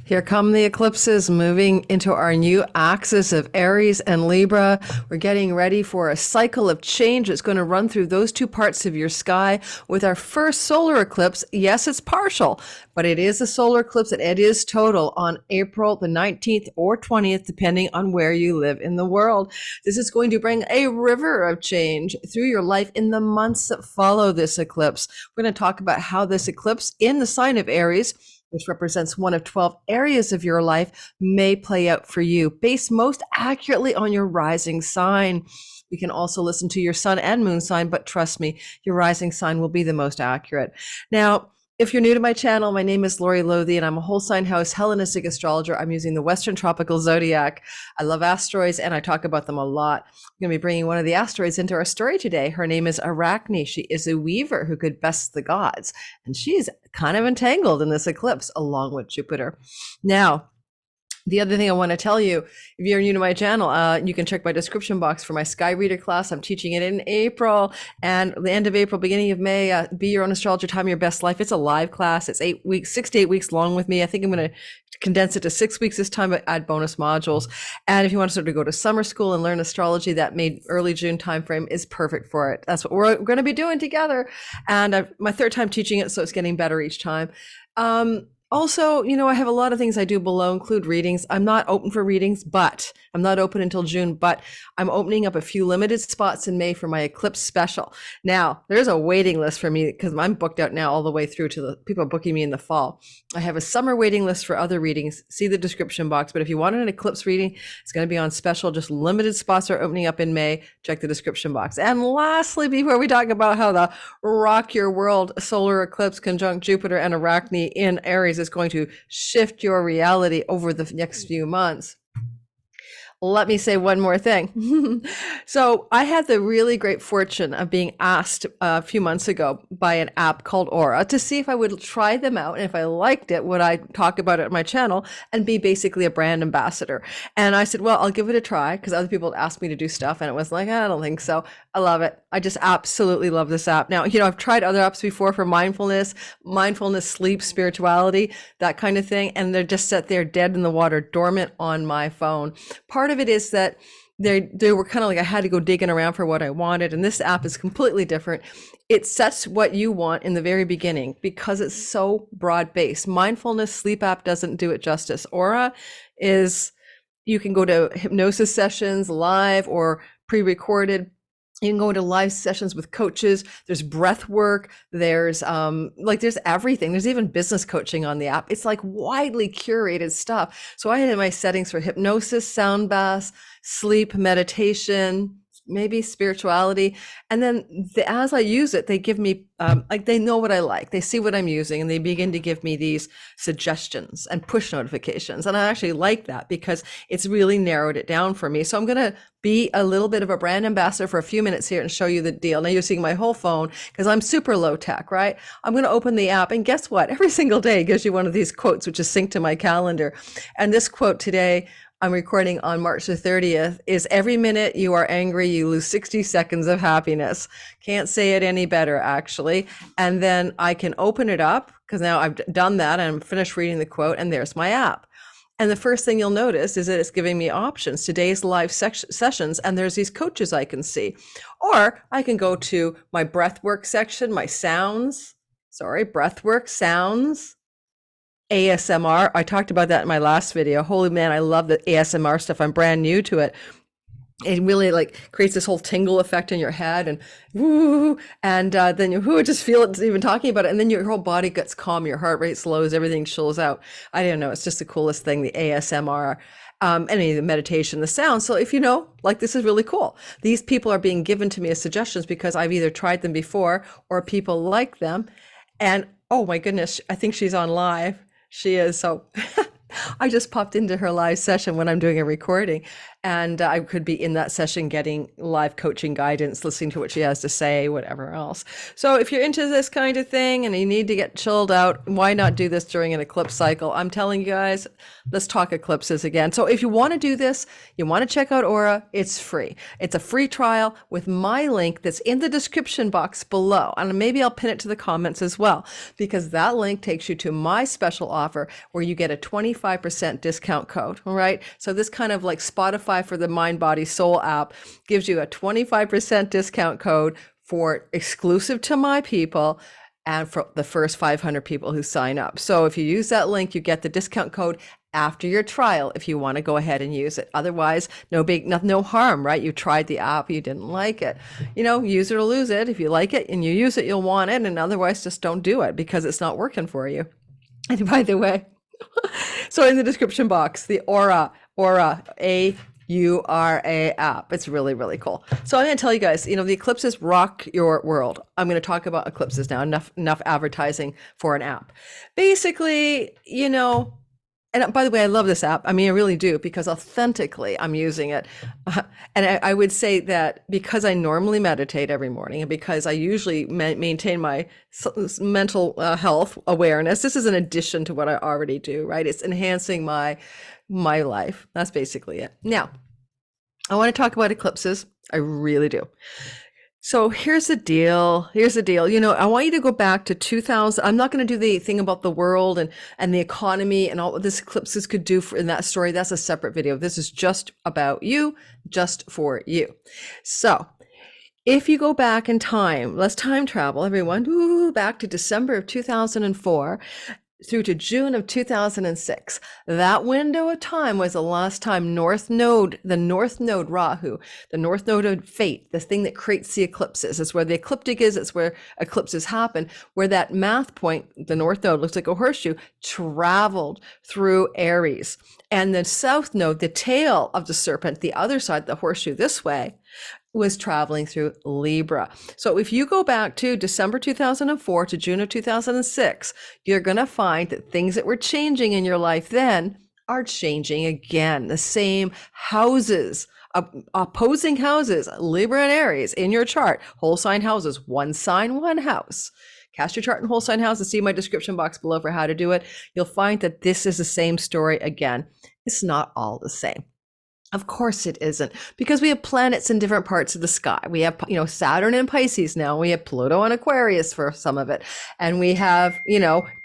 Here come the eclipses moving into our new axis of Aries and Libra. We're getting ready for a cycle of change. It's going to run through those two parts of your sky with our first solar eclipse. Yes, it's partial, but it is a solar eclipse and it is total on April the 19th or 20th, depending on where you live in the world. This is going to bring a river of change through your life in the months that follow this eclipse. We're going to talk about how this eclipse in the sign of Aries, which represents one of 12 areas of your life, may play out for you based most accurately on your rising sign. We can also listen to your sun and moon sign, but trust me, your rising sign will be the most accurate. Now, if you're new to my channel, my name is Lori Lothy, and I'm a whole sign house Hellenistic astrologer. I'm using the Western Tropical Zodiac. I love asteroids, and I talk about them a lot. I'm going to be bringing one of the asteroids into our story today. Her name is Arachne. She is a weaver who could best the gods, and she's kind of entangled in this eclipse along with Jupiter. Now, the other thing I want to tell you, if you're new to my channel, you can check my description box for my Sky Reader class. I'm teaching it in April, and the end of April, beginning of May, Be Your Own Astrologer, Time Your Best Life. It's a live class. It's 8 weeks, 6 to 8 weeks long with me. I think I'm going to condense it to 6 weeks this time, but add bonus modules. And if you want to sort of go to summer school and learn astrology, that May, early June timeframe is perfect for it. That's what we're going to be doing together. And my third time teaching it, so it's getting better each time. Also, I have a lot of things I do below, include readings. I'm not open for readings, but I'm not open until June, but I'm opening up a few limited spots in May for my Eclipse special. Now, there's a waiting list for me because I'm booked out now all the way through to the people booking me in the fall. I have a summer waiting list for other readings. See the description box. But if you want an Eclipse reading, it's going to be on special. Just limited spots are opening up in May. Check the description box. And lastly, before we talk about how the rock your world solar eclipse conjunct Jupiter and Arachne in Aries is going to shift your reality over the next few months, let me say one more thing. So I had the really great fortune of being asked a few months ago by an app called Aura to see if I would try them out. And if I liked it, would I talk about it on my channel and be basically a brand ambassador? And I said, well, I'll give it a try because other people had asked me to do stuff. And it was like, I don't think so. I love it. I just absolutely love this app. Now, I've tried other apps before for mindfulness, sleep, spirituality, that kind of thing. And they're just set there dead in the water, dormant on my phone. Part of it is that they were kind of like I had to go digging around for what I wanted, and this app is completely different. It sets what you want in the very beginning because it's so broad-based. Mindfulness sleep app doesn't do it justice. Aura is, you can go to hypnosis sessions live or pre-recorded. You can go into live sessions with coaches. There's breath work. There's there's everything. There's even business coaching on the app. It's like widely curated stuff. So I had my settings for hypnosis, sound baths, sleep, meditation, maybe spirituality. And then as I use it, they give me, they know what I like. They see what I'm using and they begin to give me these suggestions and push notifications. And I actually like that because it's really narrowed it down for me. So I'm going to be a little bit of a brand ambassador for a few minutes here and show you the deal. Now you're seeing my whole phone because I'm super low tech, right? I'm going to open the app and guess what? Every single day it gives you one of these quotes, which is synced to my calendar. And this quote today, I'm recording on March the 30th, is every minute you are angry, you lose 60 seconds of happiness. Can't say it any better, actually. And then I can open it up because now I've done that and I'm finished reading the quote and there's my app. And the first thing you'll notice is that it's giving me options, today's live sessions, and there's these coaches I can see. Or I can go to my breathwork section, my breathwork, sounds, ASMR. I talked about that in my last video. Holy man, I love the ASMR stuff. I'm brand new to it. It really creates this whole tingle effect in your head and woo, and then you just feel it even talking about it. And then your whole body gets calm, your heart rate slows, everything chills out. I don't know. It's just the coolest thing, the ASMR. The meditation, the sound. So if this is really cool. These people are being given to me as suggestions because I've either tried them before or people like them. And oh my goodness, I think she's on live. She is. So I just popped into her live session when I'm doing a recording And I could be in that session getting live coaching guidance, listening to what she has to say, whatever else. So if you're into this kind of thing and you need to get chilled out, why not do this during an eclipse cycle? I'm telling you guys, let's talk eclipses again. So if you want to do this, you want to check out Aura, it's free. It's a free trial with my link that's in the description box below. And maybe I'll pin it to the comments as well, because that link takes you to my special offer where you get a 25% discount code. All right. So this kind of like Spotify for the Mind, Body, Soul app gives you a 25% discount code for exclusive to my people and for the first 500 people who sign up. So if you use that link, you get the discount code after your trial if you want to go ahead and use it. Otherwise, no harm, right? You tried the app, you didn't like it. Use it or lose it. If you like it and you use it, you'll want it. And otherwise, just don't do it because it's not working for you. And by the way, so in the description box, the Aura, AURA app. It's really, really cool. So I'm going to tell you guys, the eclipses rock your world. I'm going to talk about eclipses now. Enough advertising for an app. Basically, and by the way, I love this app. I mean, I really do, because authentically I'm using it. And I would say that because I normally meditate every morning and because I usually maintain my mental health awareness, this is an addition to what I already do, right? It's enhancing my life. That's basically it. Now, I want to talk about eclipses. I really do. So here's the deal. I want you to go back to 2000. I'm not going to do the thing about the world and the economy and all what this eclipses could do in that story. That's a separate video. This is just about you, just for you. So if you go back in time, let's time travel, everyone, back to December of 2004. Through to June of 2006. That window of time was the last time the North Node Rahu, the North Node of fate, the thing that creates the eclipses. It's where the ecliptic is. It's where eclipses happen, where that math point, the North Node looks like a horseshoe, traveled through Aries. And the South Node, the tail of the serpent, the other side, the horseshoe this way, was traveling through Libra. So if you go back to December 2004 to June of 2006, you're going to find that things that were changing in your life then are changing again. The same houses, opposing houses, Libra and Aries in your chart, whole sign houses, one sign, one house. Cast your chart in whole sign house and see my description box below for how to do it. You'll find that this is the same story again. It's not all the same. Of course it isn't, because we have planets in different parts of the sky. We have, Saturn in Pisces now. We have Pluto and Aquarius for some of it. And we have,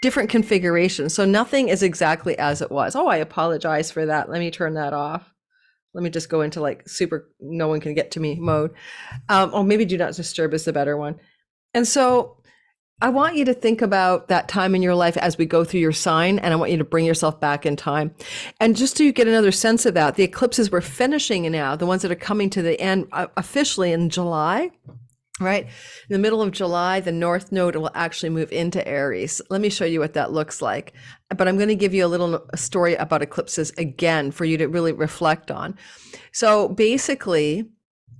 different configurations. So nothing is exactly as it was. Oh, I apologize for that. Let me turn that off. Let me just go into like super no one can get to me mode. Or maybe do not disturb is the better one. And so I want you to think about that time in your life as we go through your sign, and I want you to bring yourself back in time. And just to get another sense of that, the eclipses we're finishing now, the ones that are coming to the end officially in July, right? In the middle of July, the North Node will actually move into Aries. Let me show you what that looks like. But I'm going to give you a story about eclipses again for you to really reflect on. So basically,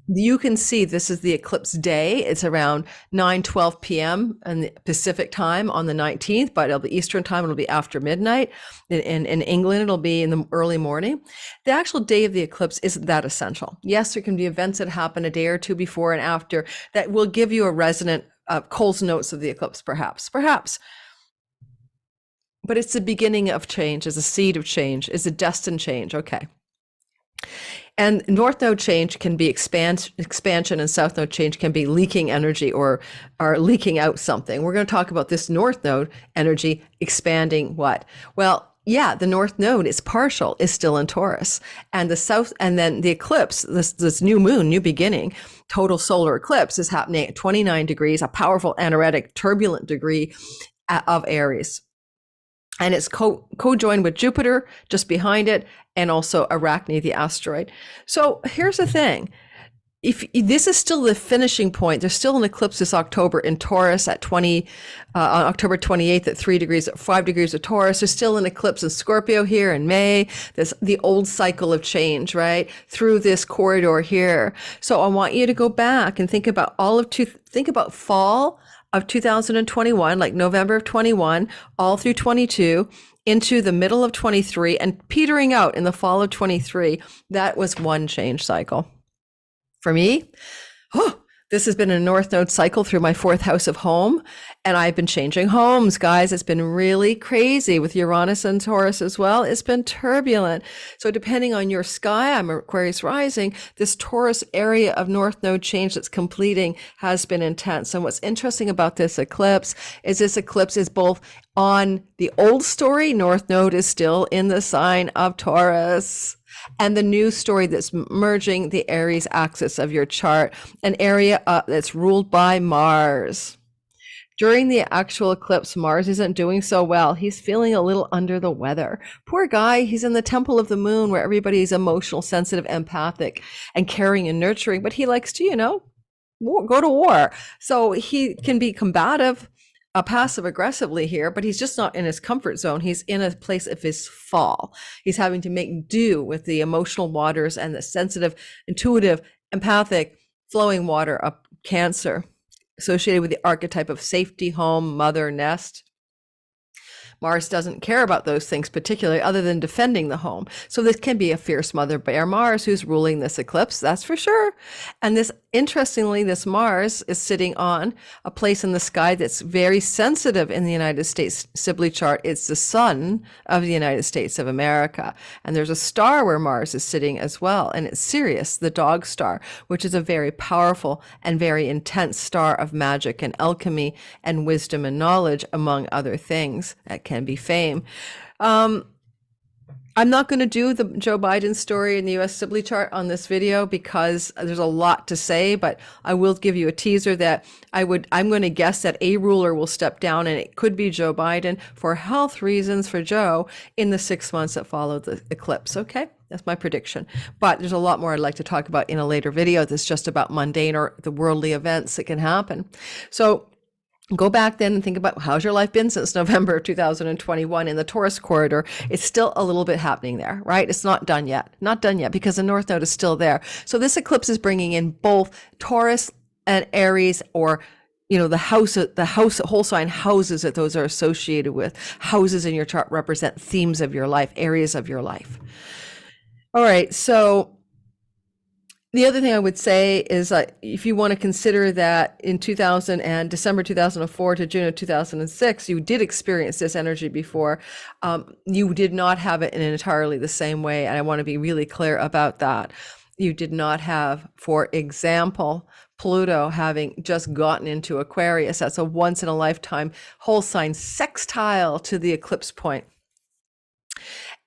you can see this is the eclipse day. It's around 9:12 p.m. in the Pacific time on the 19th, but it'll be Eastern time. It'll be after midnight. In England, it'll be in the early morning. The actual day of the eclipse isn't that essential. Yes, there can be events that happen a day or two before and after that will give you a resonant Cole's notes of the eclipse, perhaps. But it's the beginning of change, it's a seed of change, it's a destined change. Okay. And North Node change can be expansion, and South Node change can be leaking energy or leaking out something. We're going to talk about this North Node energy expanding what? Well, yeah, the North Node is partial, is still in Taurus. And the South, and then the eclipse, this new moon, new beginning, total solar eclipse is happening at 29 degrees, a powerful aneretic, turbulent degree of Aries. And it's co-joined with Jupiter just behind it, and also Arachne, the asteroid. So here's the thing. If this is still the finishing point, there's still an eclipse this October in Taurus at on October 28th at 5 degrees of Taurus. There's still an eclipse in Scorpio here in May. There's the old cycle of change, right? Through this corridor here. So I want you to go back and think about think about fall of 2021, like November of 21, all through 22, into the middle of 23 and petering out in the fall of 23. That was one change cycle. For me, this has been a North Node cycle through my fourth house of home, and I've been changing homes, guys. It's been really crazy with Uranus and Taurus as well. It's been turbulent. So depending on your sky, I'm Aquarius rising, this Taurus area of North Node change that's completing has been intense. And what's interesting about this eclipse is both on the old story, North Node is still in the sign of Taurus, and the new story that's merging the Aries axis of your chart, an area that's ruled by Mars. During the actual eclipse, Mars isn't doing so well. He's feeling a little under the weather. Poor guy, he's in the temple of the moon where everybody's emotional, sensitive, empathic, and caring and nurturing, but he likes to, go to war. So he can be combative, passive aggressively here, but he's just not in his comfort zone. He's in a place of his fall. He's having to make do with the emotional waters and the sensitive, intuitive, empathic, flowing water of Cancer, associated with the archetype of safety, home, mother, nest. Mars doesn't care about those things particularly, other than defending the home. So this can be a fierce mother bear Mars who's ruling this eclipse, that's for sure. And interestingly, this Mars is sitting on a place in the sky that's very sensitive in the United States Sibley chart. It's the sun of the United States of America. And there's a star where Mars is sitting as well. And it's Sirius, the dog star, which is a very powerful and very intense star of magic and alchemy and wisdom and knowledge, among other things. That can be fame. I'm not going to do the Joe Biden story in the US Sibley chart on this video because there's a lot to say, but I will give you a teaser that I'm going to guess that a ruler will step down, and it could be Joe Biden for health reasons for Joe in the 6 months that follow the eclipse. Okay. That's my prediction. But there's a lot more I'd like to talk about in a later video that's just about mundane or the worldly events that can happen. So go back then and think about how's your life been since November of 2021 in the Taurus corridor. It's still a little bit happening there, right? It's not done yet. Not done yet because the North Node is still there. So this eclipse is bringing in both Taurus and Aries, or the whole sign houses that those are associated with. Houses in your chart represent themes of your life, areas of your life. All right, so the other thing I would say is if you want to consider that in December 2004 to June of 2006, you did experience this energy before. You did not have it in entirely the same way, and I want to be really clear about that. You did not have, for example, Pluto having just gotten into Aquarius. That's a once in a lifetime whole sign sextile to the eclipse point.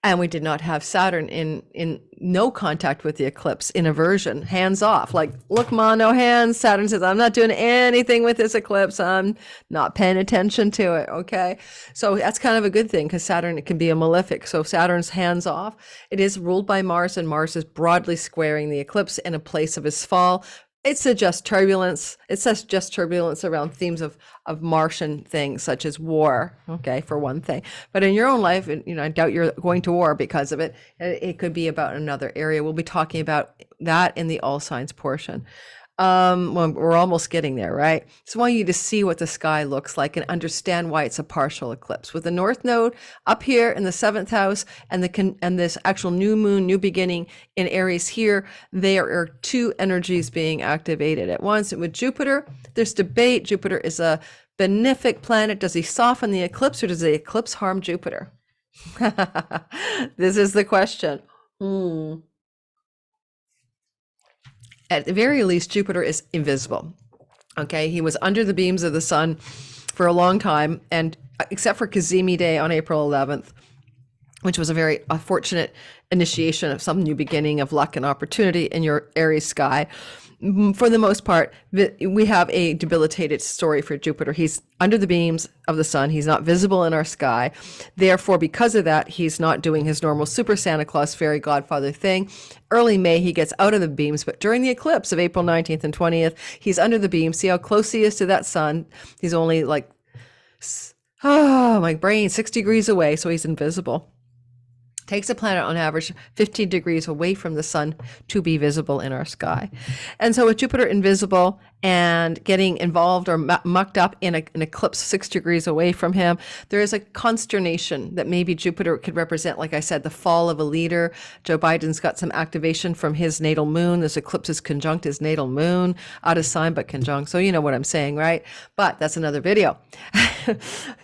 And we did not have Saturn in no contact with the eclipse, in aversion, hands off. Like, look, ma, no hands. Saturn says, I'm not doing anything with this eclipse. I'm not paying attention to it, okay? So that's kind of a good thing because Saturn, it can be a malefic. So Saturn's hands off. It is ruled by Mars, and Mars is broadly squaring the eclipse in a place of his fall. It suggests turbulence. It suggests turbulence around themes of Martian things such as war, okay, for one thing. But in your own life, I doubt you're going to war because of it. It could be about another area. We'll be talking about that in the all signs portion. Well, we're almost getting there, right? So I want you to see what the sky looks like and understand why it's a partial eclipse. With the North Node up here in the 7th house and this actual new moon, new beginning in Aries here, there are two energies being activated at once. And with Jupiter, there's debate. Jupiter is a benefic planet. Does he soften the eclipse, or does the eclipse harm Jupiter? This is the question. At the very least, Jupiter is invisible. Okay, he was under the beams of the sun for a long time, and except for Kazemi Day on April 11th, which was a very fortunate initiation of some new beginning of luck and opportunity in your Aries sky. For the most part, we have a debilitated story for Jupiter. He's under the beams of the sun. He's not visible in our sky. Therefore, because of that, he's not doing his normal super Santa Claus fairy godfather thing. Early May, he gets out of the beams, but during the eclipse of April 19th and 20th, he's under the beams. See how close he is to that sun? He's only my brain, 6 degrees away, so he's invisible. Takes a planet on average 15 degrees away from the sun to be visible in our sky. And so with Jupiter invisible and getting involved or mucked up in an eclipse 6 degrees away from him, there is a consternation that maybe Jupiter could represent, like I said, the fall of a leader. Joe Biden's got some activation from his natal moon. This eclipse is conjunct his natal moon, out of sign but conjunct. So you know what I'm saying, right? But that's another video.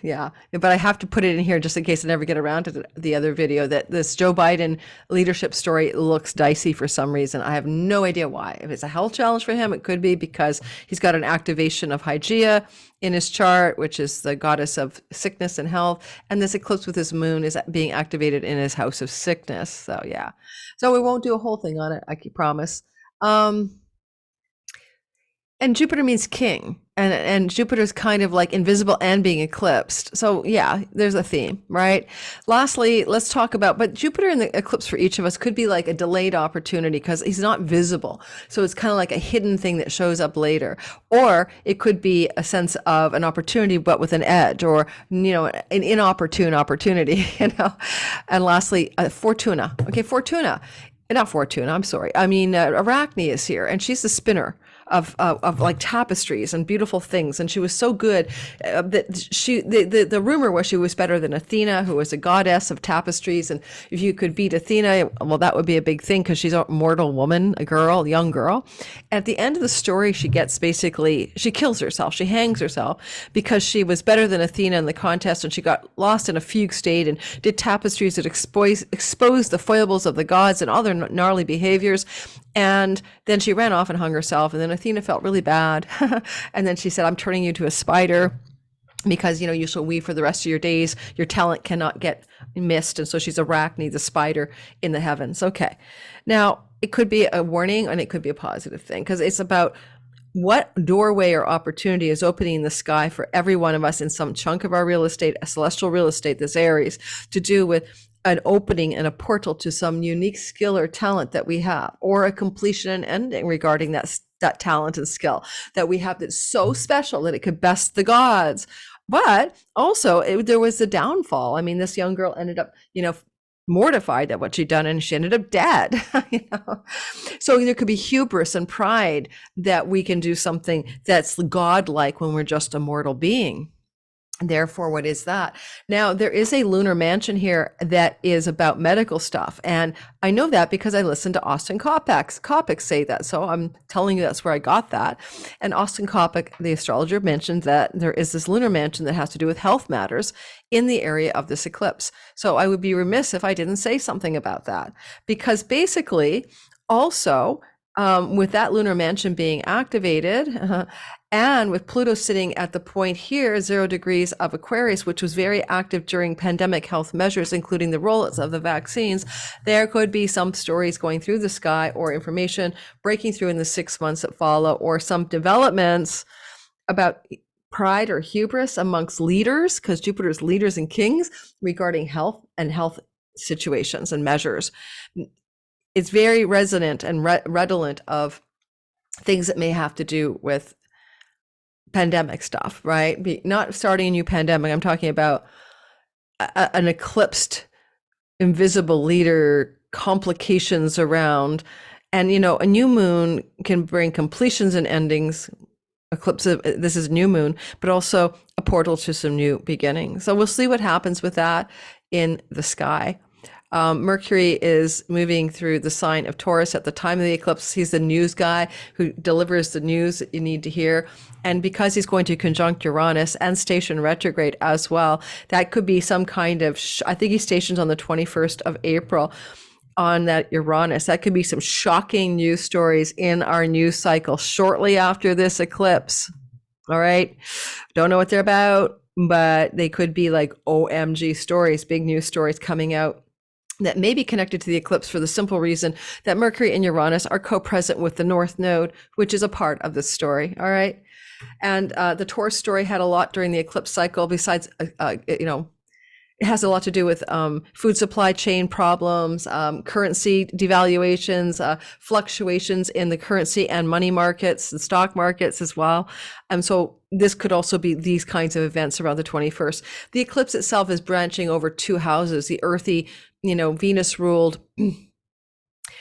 Yeah, but I have to put it in here just in case I never get around to the other video, that this Joe Biden leadership story looks dicey for some reason. I have no idea why. If it's a health challenge for him, it could be because he's got an activation of Hygeia in his chart, which is the goddess of sickness and health. And this eclipse with his moon is being activated in his house of sickness. So yeah, so we won't do a whole thing on it, I promise. And Jupiter means king, and Jupiter's kind of like invisible and being eclipsed. So yeah, there's a theme, right? Lastly, let's talk about, but Jupiter in the eclipse for each of us could be like a delayed opportunity because he's not visible. So it's kind of like a hidden thing that shows up later. Or it could be a sense of an opportunity, but with an edge, or, an inopportune opportunity, And lastly, Fortuna. Okay, Fortuna. Not Fortuna, I'm sorry. I mean, Arachne is here, and she's the spinner of like tapestries and beautiful things, and she was so good that the rumor was she was better than Athena, who was a goddess of tapestries. And if you could beat Athena, well, that would be a big thing because she's a mortal woman, a young girl. At the end of the story, she kills herself, she hangs herself because she was better than Athena in the contest, and she got lost in a fugue state and did tapestries that exposed the foibles of the gods and all their gnarly behaviors. And then she ran off and hung herself. And then Athena felt really bad. And then she said, I'm turning you to a spider because, you shall weave for the rest of your days. Your talent cannot get missed. And so she's Arachne, the spider in the heavens. Okay. Now, it could be a warning and it could be a positive thing because it's about what doorway or opportunity is opening in the sky for every one of us in some chunk of our real estate, a celestial real estate, this Aries, to do with an opening and a portal to some unique skill or talent that we have, or a completion and ending regarding that talent and skill that we have that's so special that it could best the gods. But also there was a downfall. I mean, this young girl ended up, mortified at what she'd done, and she ended up dead. So there could be hubris and pride that we can do something that's godlike when we're just a mortal being. Therefore, what is that? Now, there is a lunar mansion here that is about medical stuff. And I know that because I listened to Austin Coppock say that. So I'm telling you that's where I got that. And Austin Coppock, the astrologer, mentioned that there is this lunar mansion that has to do with health matters in the area of this eclipse. So I would be remiss if I didn't say something about that. Because basically, also, with that lunar mansion being activated, and with Pluto sitting at the point here, 0 degrees of Aquarius, which was very active during pandemic health measures, including the rollouts of the vaccines, there could be some stories going through the sky or information breaking through in the 6 months that follow, or some developments about pride or hubris amongst leaders, because Jupiter's leaders and kings, regarding health and health situations and measures. It's very resonant and redolent of things that may have to do with pandemic stuff, right? Not starting a new pandemic. I'm talking about an eclipsed, invisible leader, complications around, and a new moon can bring completions and endings. Eclipse, this is new moon, but also a portal to some new beginnings. So we'll see what happens with that in the sky. Mercury is moving through the sign of Taurus at the time of the eclipse. He's the news guy who delivers the news that you need to hear. And because he's going to conjunct Uranus and station retrograde as well, that could be some kind of, I think he stations on the 21st of April on that Uranus. That could be some shocking news stories in our news cycle shortly after this eclipse. All right. Don't know what they're about, but they could be like OMG stories, big news stories coming out that may be connected to the eclipse for the simple reason that Mercury and Uranus are co-present with the North Node, which is a part of this story. All right. And the Taurus story had a lot during the eclipse cycle, besides, it has a lot to do with food supply chain problems, currency devaluations, fluctuations in the currency and money markets and stock markets as well. And so this could also be these kinds of events around the 21st. The eclipse itself is branching over 2 houses, the earthy Venus ruled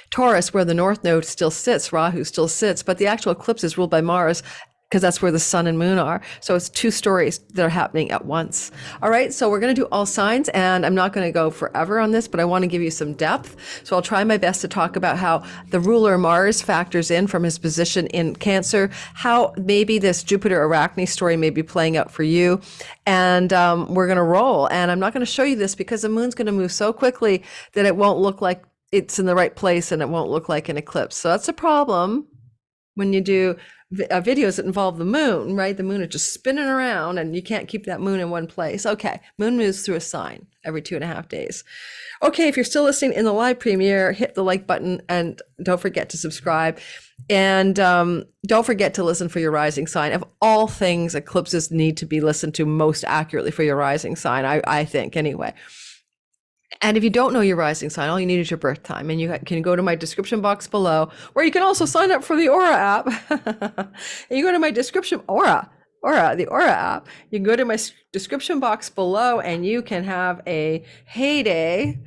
Taurus, where the North Node still sits, Rahu still sits, but the actual eclipse is ruled by Mars because that's where the sun and moon are. So it's two stories that are happening at once. All right, so we're going to do all signs, and I'm not going to go forever on this, but I want to give you some depth. So I'll try my best to talk about how the ruler Mars factors in from his position in Cancer, how maybe this Jupiter Arachne story may be playing out for you. And we're going to roll. And I'm not going to show you this because the moon's going to move so quickly that it won't look like it's in the right place and it won't look like an eclipse. So that's a problem when you do videos that involve the moon, right? The moon is just spinning around and you can't keep that moon in one place. Okay, moon moves through a sign every 2.5 days. Okay, if you're still listening in the live premiere, hit the like button and don't forget to subscribe. And don't forget to listen for your rising sign. Of all things, eclipses need to be listened to most accurately for your rising sign, I think anyway. And if you don't know your rising sign, all you need is your birth time. And you can go to my description box below, where you can also sign up for the Aura app. And you go to my description, the Aura app. You can go to my description box below and you can have a heyday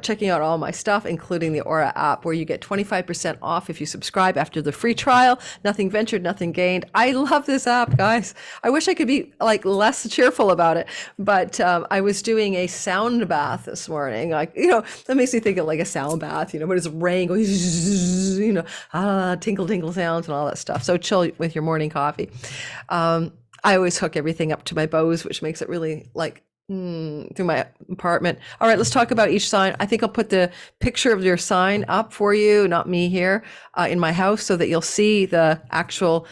checking out all my stuff, including the Aura app, where you get 25% off if you subscribe after the free trial. Nothing ventured, nothing gained. I love this app, guys. I wish I could be like less cheerful about it, but I was doing a sound bath this morning. Like, that makes me think of like a sound bath, but it's rain going, tinkle, tinkle sounds and all that stuff. So chill with your morning coffee. I always hook everything up to my Bose, which makes it really like through my apartment. All right, let's talk about each sign. I think I'll put the picture of your sign up for you, not me here, in my house, so that you'll see the actual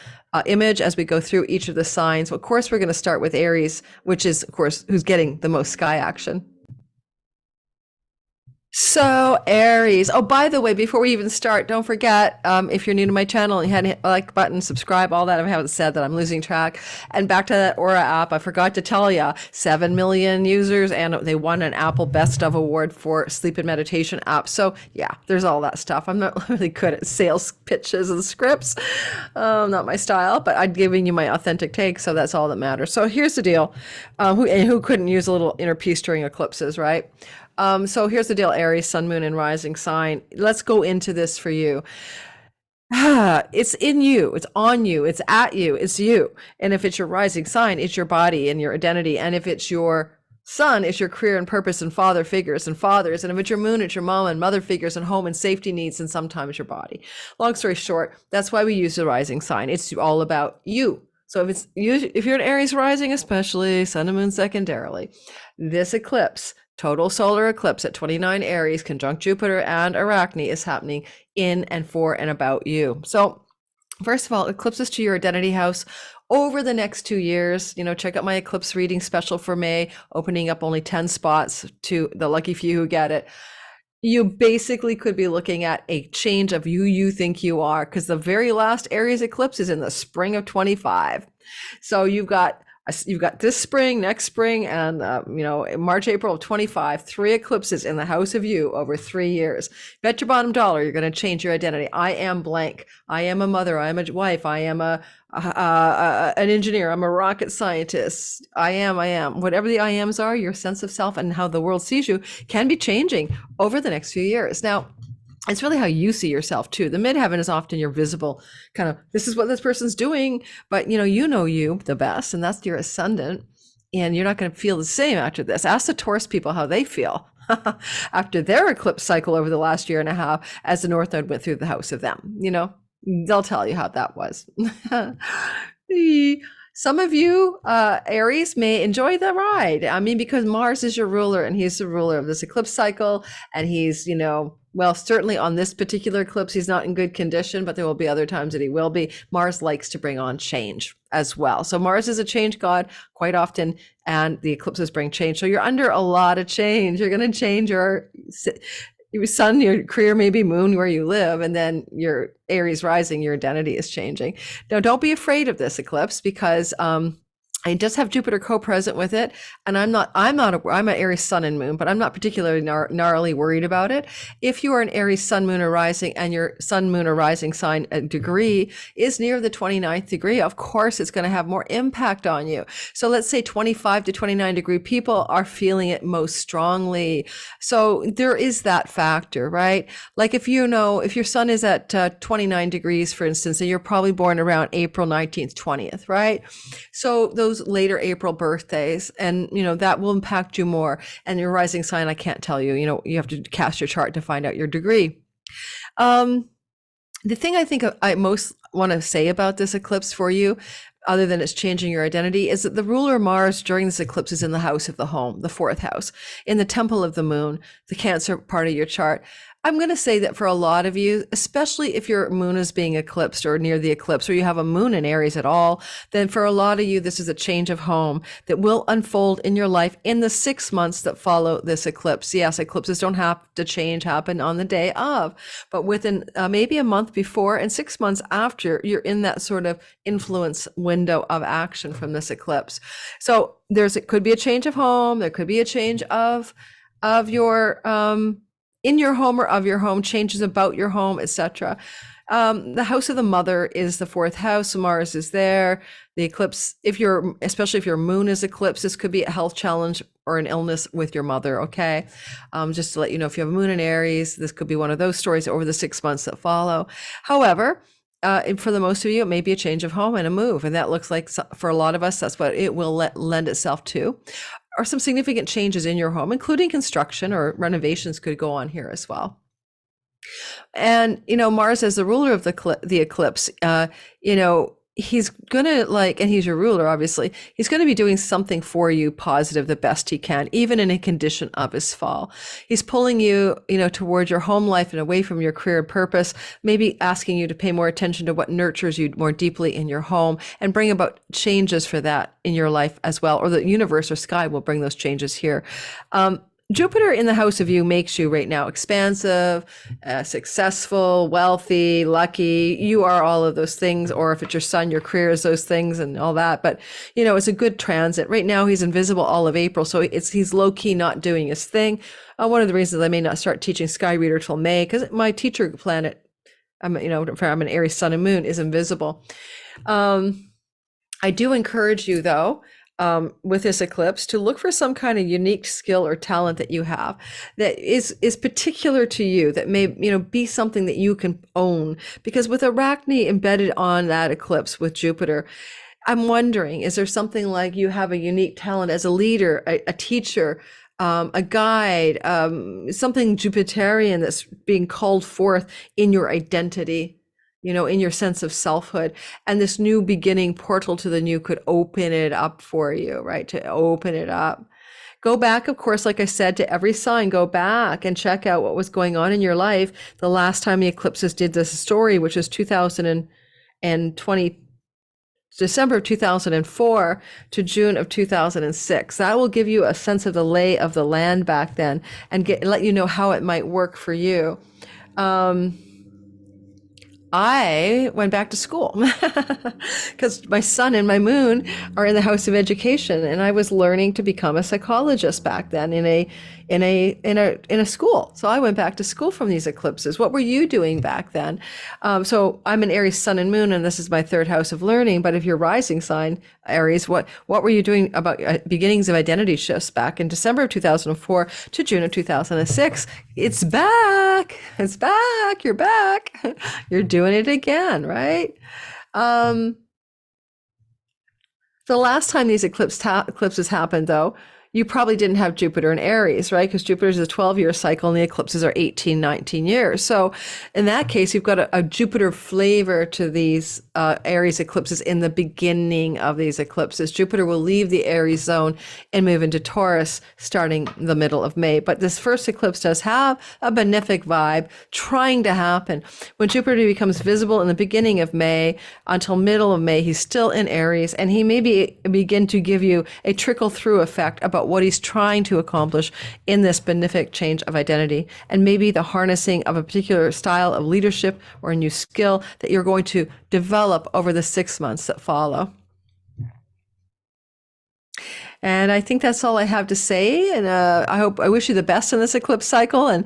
image as we go through each of the signs. Of course, we're going to start with Aries, which is, of course, who's getting the most sky action. So Aries. Oh, by the way, before we even start, don't forget, if you're new to my channel and you hadn't hit the like button, subscribe, all that. I haven't said that, I'm losing track. And back to that Aura app, I forgot to tell you, 7 million users, and they won an Apple Best of Award for sleep and meditation app. So yeah, there's all that stuff. I'm not really good at sales pitches and scripts. Not my style, but I'm giving you my authentic take, so that's all that matters. So here's the deal. Who couldn't use a little inner peace during eclipses, right? So here's the deal, Aries, sun, moon, and rising sign. Let's go into this for you. It's in you, it's on you, it's at you, it's you. And if it's your rising sign, it's your body and your identity. And if it's your sun, it's your career and purpose and father figures and fathers. And if it's your moon, it's your mom and mother figures and home and safety needs, and sometimes your body. Long story short, that's why we use the rising sign. It's all about you. So if you're an Aries rising, especially sun and moon secondarily, this eclipse, total solar eclipse at 29 Aries, conjunct Jupiter and Arachne, is happening in and for and about you. So first of all, eclipses to your identity house over the next 2 years. Check out my eclipse reading special for May, opening up only 10 spots to the lucky few who get it. You basically could be looking at a change of who you think you are, because the very last Aries eclipse is in the spring of 25. So you've got this spring, next spring, and March, April of 25, 3 eclipses in the house of you over 3 years. Bet your bottom dollar you're going to change your identity. I am blank. I am a mother. I am a wife. I am an engineer. I'm a rocket scientist. I am. Whatever the I ams are, your sense of self and how the world sees you can be changing over the next few years. Now, it's really how you see yourself too. The midheaven is often your visible kind of, this is what this person's doing, but you know you the best, and that's your ascendant, and you're not going to feel the same after this. Ask the Taurus people how they feel after their eclipse cycle over the last year and a half as the North Node went through the house of them. They'll tell you how that was. Some of you, Aries, may enjoy the ride. I mean, because Mars is your ruler, and he's the ruler of this eclipse cycle, and he's, certainly on this particular eclipse, he's not in good condition, but there will be other times that he will be. Mars likes to bring on change as well. So Mars is a change god quite often, and the eclipses bring change. So you're under a lot of change. You're going to change your sun, your career, maybe moon, where you live, and then your Aries rising, your identity is changing. Now, don't be afraid of this eclipse, because It does have Jupiter co-present with it, and I'm an Aries sun and moon, but I'm not particularly gnarly worried about it. If you are an Aries sun, moon, or rising, and your sun, moon, or rising sign degree is near the 29th degree, of course, it's going to have more impact on you. So let's say 25 to 29 degree people are feeling it most strongly. So there is that factor, right? Like if your sun is at 29 degrees, for instance, and you're probably born around April 19th, 20th, right? So those later April birthdays, and that will impact you more. And your rising sign, I can't tell you. You have to cast your chart to find out your degree. The thing I think I most want to say about this eclipse for you, other than it's changing your identity, is that the ruler Mars during this eclipse is in the house of the home, the fourth house, in the temple of the moon, the Cancer part of your chart. I'm going to say that for a lot of you, especially if your moon is being eclipsed or near the eclipse, or you have a moon in Aries at all, then for a lot of you, this is a change of home that will unfold in your life in the 6 months that follow this eclipse. Yes, eclipses don't have to happen on the day of, but within maybe a month before and 6 months after, you're in that sort of influence window of action from this eclipse. So it could be a change of home. There could be a change of your in your home or of your home, changes about your home, etc. The house of the mother is the fourth house. Mars is there. The eclipse, especially if your moon is eclipsed, this could be a health challenge or an illness with your mother. Okay, just to let you know, if you have a moon in Aries, this could be one of those stories over the 6 months that follow. However, for the most of you, it may be a change of home and a move, and that looks like for a lot of us, that's what it will lend itself to. Or some significant changes in your home, including construction or renovations could go on here as well. And, Mars as the ruler of the eclipse, he's going to and he's your ruler, obviously, he's going to be doing something for you positive the best he can, even in a condition of his fall. He's pulling you, toward your home life and away from your career and purpose, maybe asking you to pay more attention to what nurtures you more deeply in your home and bring about changes for that in your life as well. Or the universe or sky will bring those changes here. Jupiter in the house of you makes you right now expansive, successful, wealthy, lucky. You are all of those things. Or if it's your sun, your career is those things and all that. But, it's a good transit. Right now, he's invisible all of April. So he's low key not doing his thing. One of the reasons I may not start teaching Sky Reader till May, because my teacher planet, I'm an Aries sun and moon, is invisible. I do encourage you, though, with this eclipse, to look for some kind of unique skill or talent that you have that is particular to you, that may be something that you can own. Because with Arachne embedded on that eclipse with Jupiter, I'm wondering, is there something like you have a unique talent as a leader, a teacher, a guide, something Jupiterian that's being called forth in your identity, in your sense of selfhood, and this new beginning portal to the new could open it up for you, right? To open it up. Go back, of course, like I said, to every sign, go back and check out what was going on in your life the last time the eclipses did this story, which was 2020, December of 2004 to June of 2006. That will give you a sense of the lay of the land back then and let you know how it might work for you. I went back to school because my sun and my moon are in the house of education, and I was learning to become a psychologist back then in a school. So I went back to school from these eclipses. What were you doing back then? So I'm an Aries sun and moon, and this is my third house of learning. But if you're rising sign Aries, what were you doing about beginnings of identity shifts back in December of 2004 to June of 2006? It's back. It's back. You're back. You're doing it again, right? The last time these eclipses happened, though, you probably didn't have Jupiter in Aries, right? Because Jupiter is a 12-year cycle and the eclipses are 18, 19 years. So in that case, you've got a Jupiter flavor to these Aries eclipses in the beginning of these eclipses. Jupiter will leave the Aries zone and move into Taurus starting the middle of May. But this first eclipse does have a benefic vibe trying to happen. When Jupiter becomes visible in the beginning of May until middle of May, he's still in Aries, and he may begin to give you a trickle-through effect about what he's trying to accomplish in this benefic change of identity, and maybe the harnessing of a particular style of leadership or a new skill that you're going to develop over the 6 months that follow. And I think that's all I have to say. And I wish you the best in this eclipse cycle. And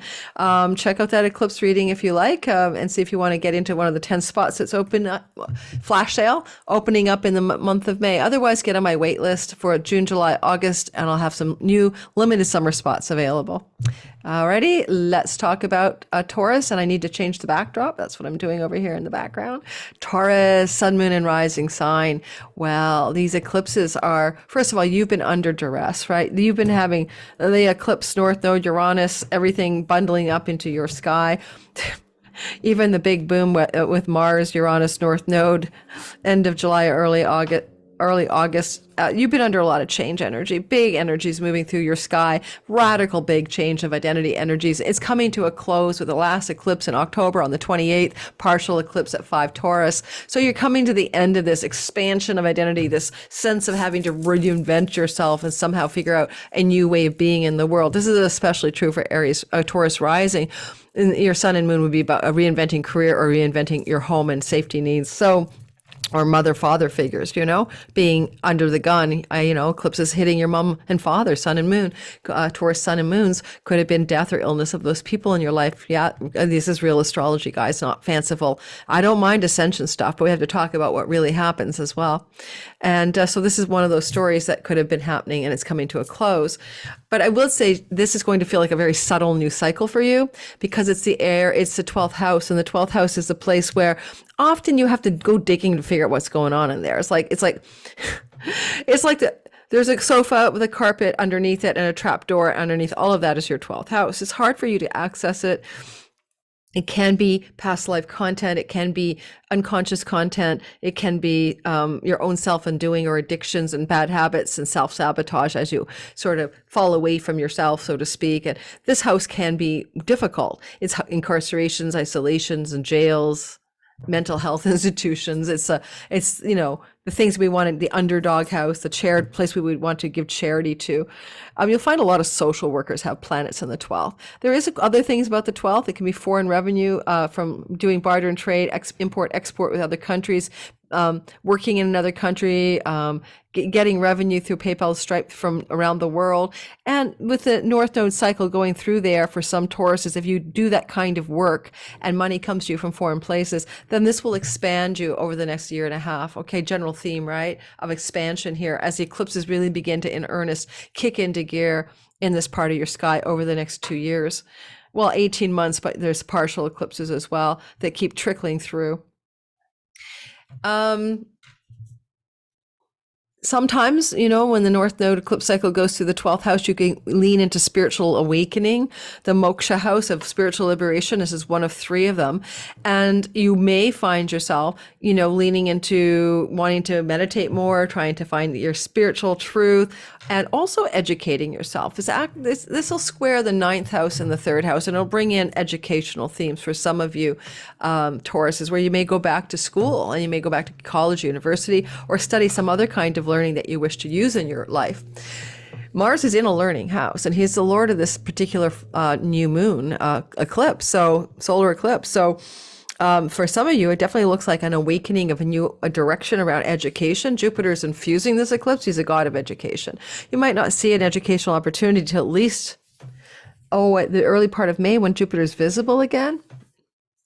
check out that eclipse reading if you like, and see if you want to get into one of the 10 spots that's open, flash sale, opening up in the month of May. Otherwise, get on my wait list for June, July, August, and I'll have some new limited summer spots available. Alrighty, let's talk about Taurus, and I need to change the backdrop. That's what I'm doing over here in the background. Taurus, sun, moon, and rising sign. Well, these eclipses are, first of all, you've been under duress, right? You've been having the eclipse, North Node, Uranus, everything bundling up into your sky. Even the big boom with Mars, Uranus, North Node, end of July, early August, you've been under a lot of change energy, big energies moving through your sky, radical big change of identity energies. It's coming to a close with the last eclipse in October on the 28th, partial eclipse at 5 Taurus. So you're coming to the end of this expansion of identity, this sense of having to reinvent yourself and somehow figure out a new way of being in the world. This is especially true for Aries, Taurus rising. Your sun and moon would be about reinventing career or reinventing your home and safety needs. So, or mother father figures, being under the gun. Eclipses hitting your mom and father, sun and moon. Taurus sun and moons could have been death or illness of those people in your life. Yeah, this is real astrology, guys, not fanciful. I don't mind ascension stuff, but we have to talk about what really happens as well. And so this is one of those stories that could have been happening, and it's coming to a close. But I will say this is going to feel like a very subtle new cycle for you, because it's the air, it's the 12th house, and the 12th house is a place where often you have to go digging to figure out what's going on in there. It's like there's a sofa with a carpet underneath it and a trap door underneath. All of that is your 12th house. It's hard for you to access it. It can be past life content. It can be unconscious content. It can be your own self-undoing or addictions and bad habits and self-sabotage as you sort of fall away from yourself, so to speak. And this house can be difficult. It's incarcerations, isolations, and jails, mental health institutions. It's the things we wanted, the underdog house, the place we would want to give charity to. You'll find a lot of social workers have planets in the 12th. There is other things about the 12th. It can be foreign revenue from doing barter and trade, import, export with other countries, working in another country, getting revenue through PayPal, Stripe from around the world. And with the North Node cycle going through there for some Tauruses, if you do that kind of work and money comes to you from foreign places, then this will expand you over the next year and a half. Okay, general theme, right, of expansion here as the eclipses really begin to, in earnest, kick into gear in this part of your sky over the next 2 years. Well, 18 months, but there's partial eclipses as well that keep trickling through. Sometimes, when the North Node eclipse cycle goes through the 12th house, you can lean into spiritual awakening, the moksha house of spiritual liberation. This is one of 3 of them. And you may find yourself, leaning into wanting to meditate more, trying to find your spiritual truth, and also educating yourself. This will square the 9th house and the 3rd house, and it'll bring in educational themes for some of you, Tauruses, where you may go back to school and you may go back to college, university, or study some other kind of learning that you wish to use in your life. Mars is in a learning house, and he's the lord of this particular new moon eclipse, so solar eclipse. So for some of you, it definitely looks like an awakening of a direction around education. Jupiter is infusing this eclipse. He's a god of education. You might not see an educational opportunity till at least, at the early part of May when Jupiter is visible again.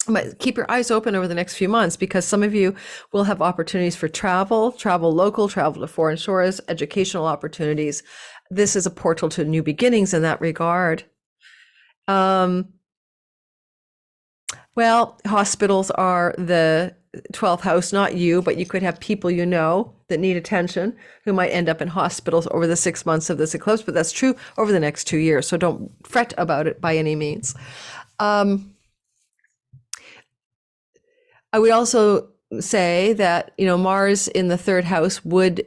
But keep your eyes open over the next few months, because some of you will have opportunities for travel local, travel to foreign shores, educational opportunities. This is a portal to new beginnings in that regard. Well, hospitals are the 12th house, not you, but you could have people that need attention who might end up in hospitals over the 6 months of this eclipse, but that's true over the next 2 years. So don't fret about it by any means. I would also say that, Mars in the 3rd house would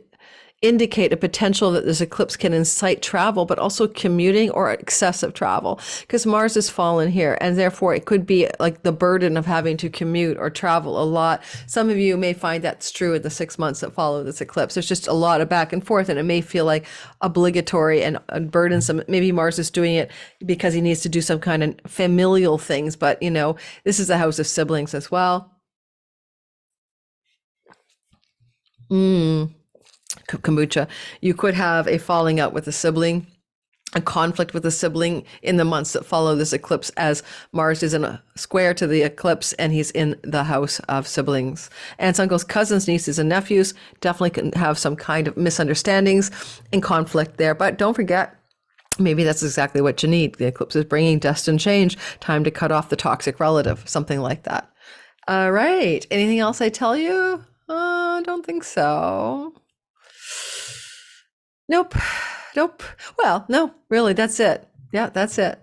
indicate a potential that this eclipse can incite travel, but also commuting or excessive travel, because Mars is fallen here, and therefore it could be like the burden of having to commute or travel a lot. Some of you may find that's true in the 6 months that follow this eclipse. There's just a lot of back and forth, and it may feel like obligatory and burdensome. Maybe Mars is doing it because he needs to do some kind of familial things, but this is the house of siblings as well. kombucha. You could have a falling out with a sibling, a conflict with a sibling in the months that follow this eclipse, as Mars is in a square to the eclipse and he's in the house of siblings. Aunts, uncles, cousins, nieces, and nephews definitely can have some kind of misunderstandings and conflict there. But don't forget, maybe that's exactly what you need. The eclipse is bringing destined change, time to cut off the toxic relative, something like that. All right. Anything else I tell you? I don't think so. Nope. Well, no, really, that's it. Yeah, that's it.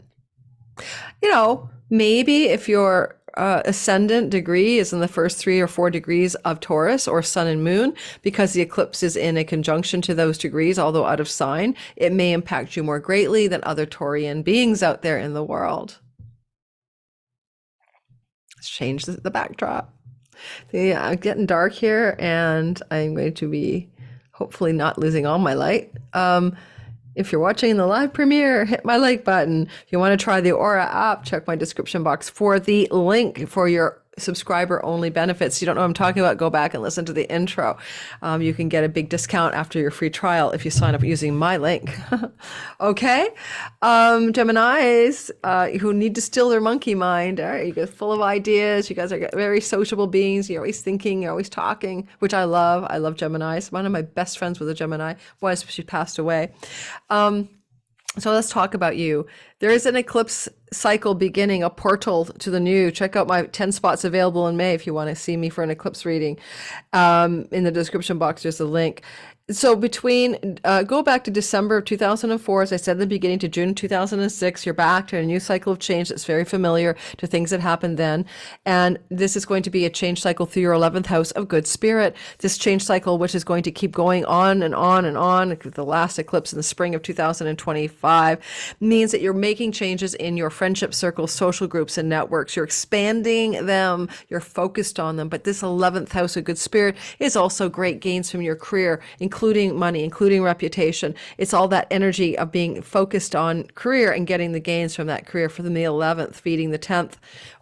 Maybe if your ascendant degree is in the first 3 or 4 degrees of Taurus or sun and moon, because the eclipse is in a conjunction to those degrees, although out of sign, it may impact you more greatly than other Taurian beings out there in the world. Let's change the backdrop. Yeah, I'm getting dark here, and I'm going to be hopefully not losing all my light. If you're watching the live premiere, hit my like button. If you want to try the Aura app, check my description box for the link for your subscriber only benefits. You don't know what I'm talking about, go back and listen to the intro. You can get a big discount after your free trial if you sign up using my link. Okay. Geminis, who need to still their monkey mind. All right, you guys full of ideas. You guys are very sociable beings. You're always thinking, you're always talking, which I love. I love Geminis. One of my best friends was a Gemini. She passed away. So let's talk about you. There is an eclipse cycle beginning, a portal to the new. Check out my 10 spots available in May if you want to see me for an eclipse reading. In the description box, there's a link. So go back to December of 2004, as I said in the beginning, to June 2006, you're back to a new cycle of change that's very familiar to things that happened then. And this is going to be a change cycle through your 11th house of good spirit. This change cycle, which is going to keep going on and on and on, the last eclipse in the spring of 2025, means that you're making changes in your friendship circles, social groups, and networks. You're expanding them, you're focused on them. But this 11th house of good spirit is also great gains from your career, including money, including reputation. It's all that energy of being focused on career and getting the gains from that career from the 11th, feeding the 10th.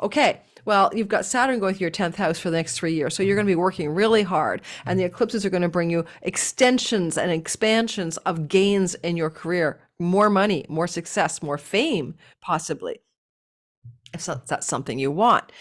Okay. Well, you've got Saturn going through your 10th house for the next 3 years. So you're going to be working really hard. And the eclipses are going to bring you extensions and expansions of gains in your career. More money, more success, more fame, possibly, if that's something you want.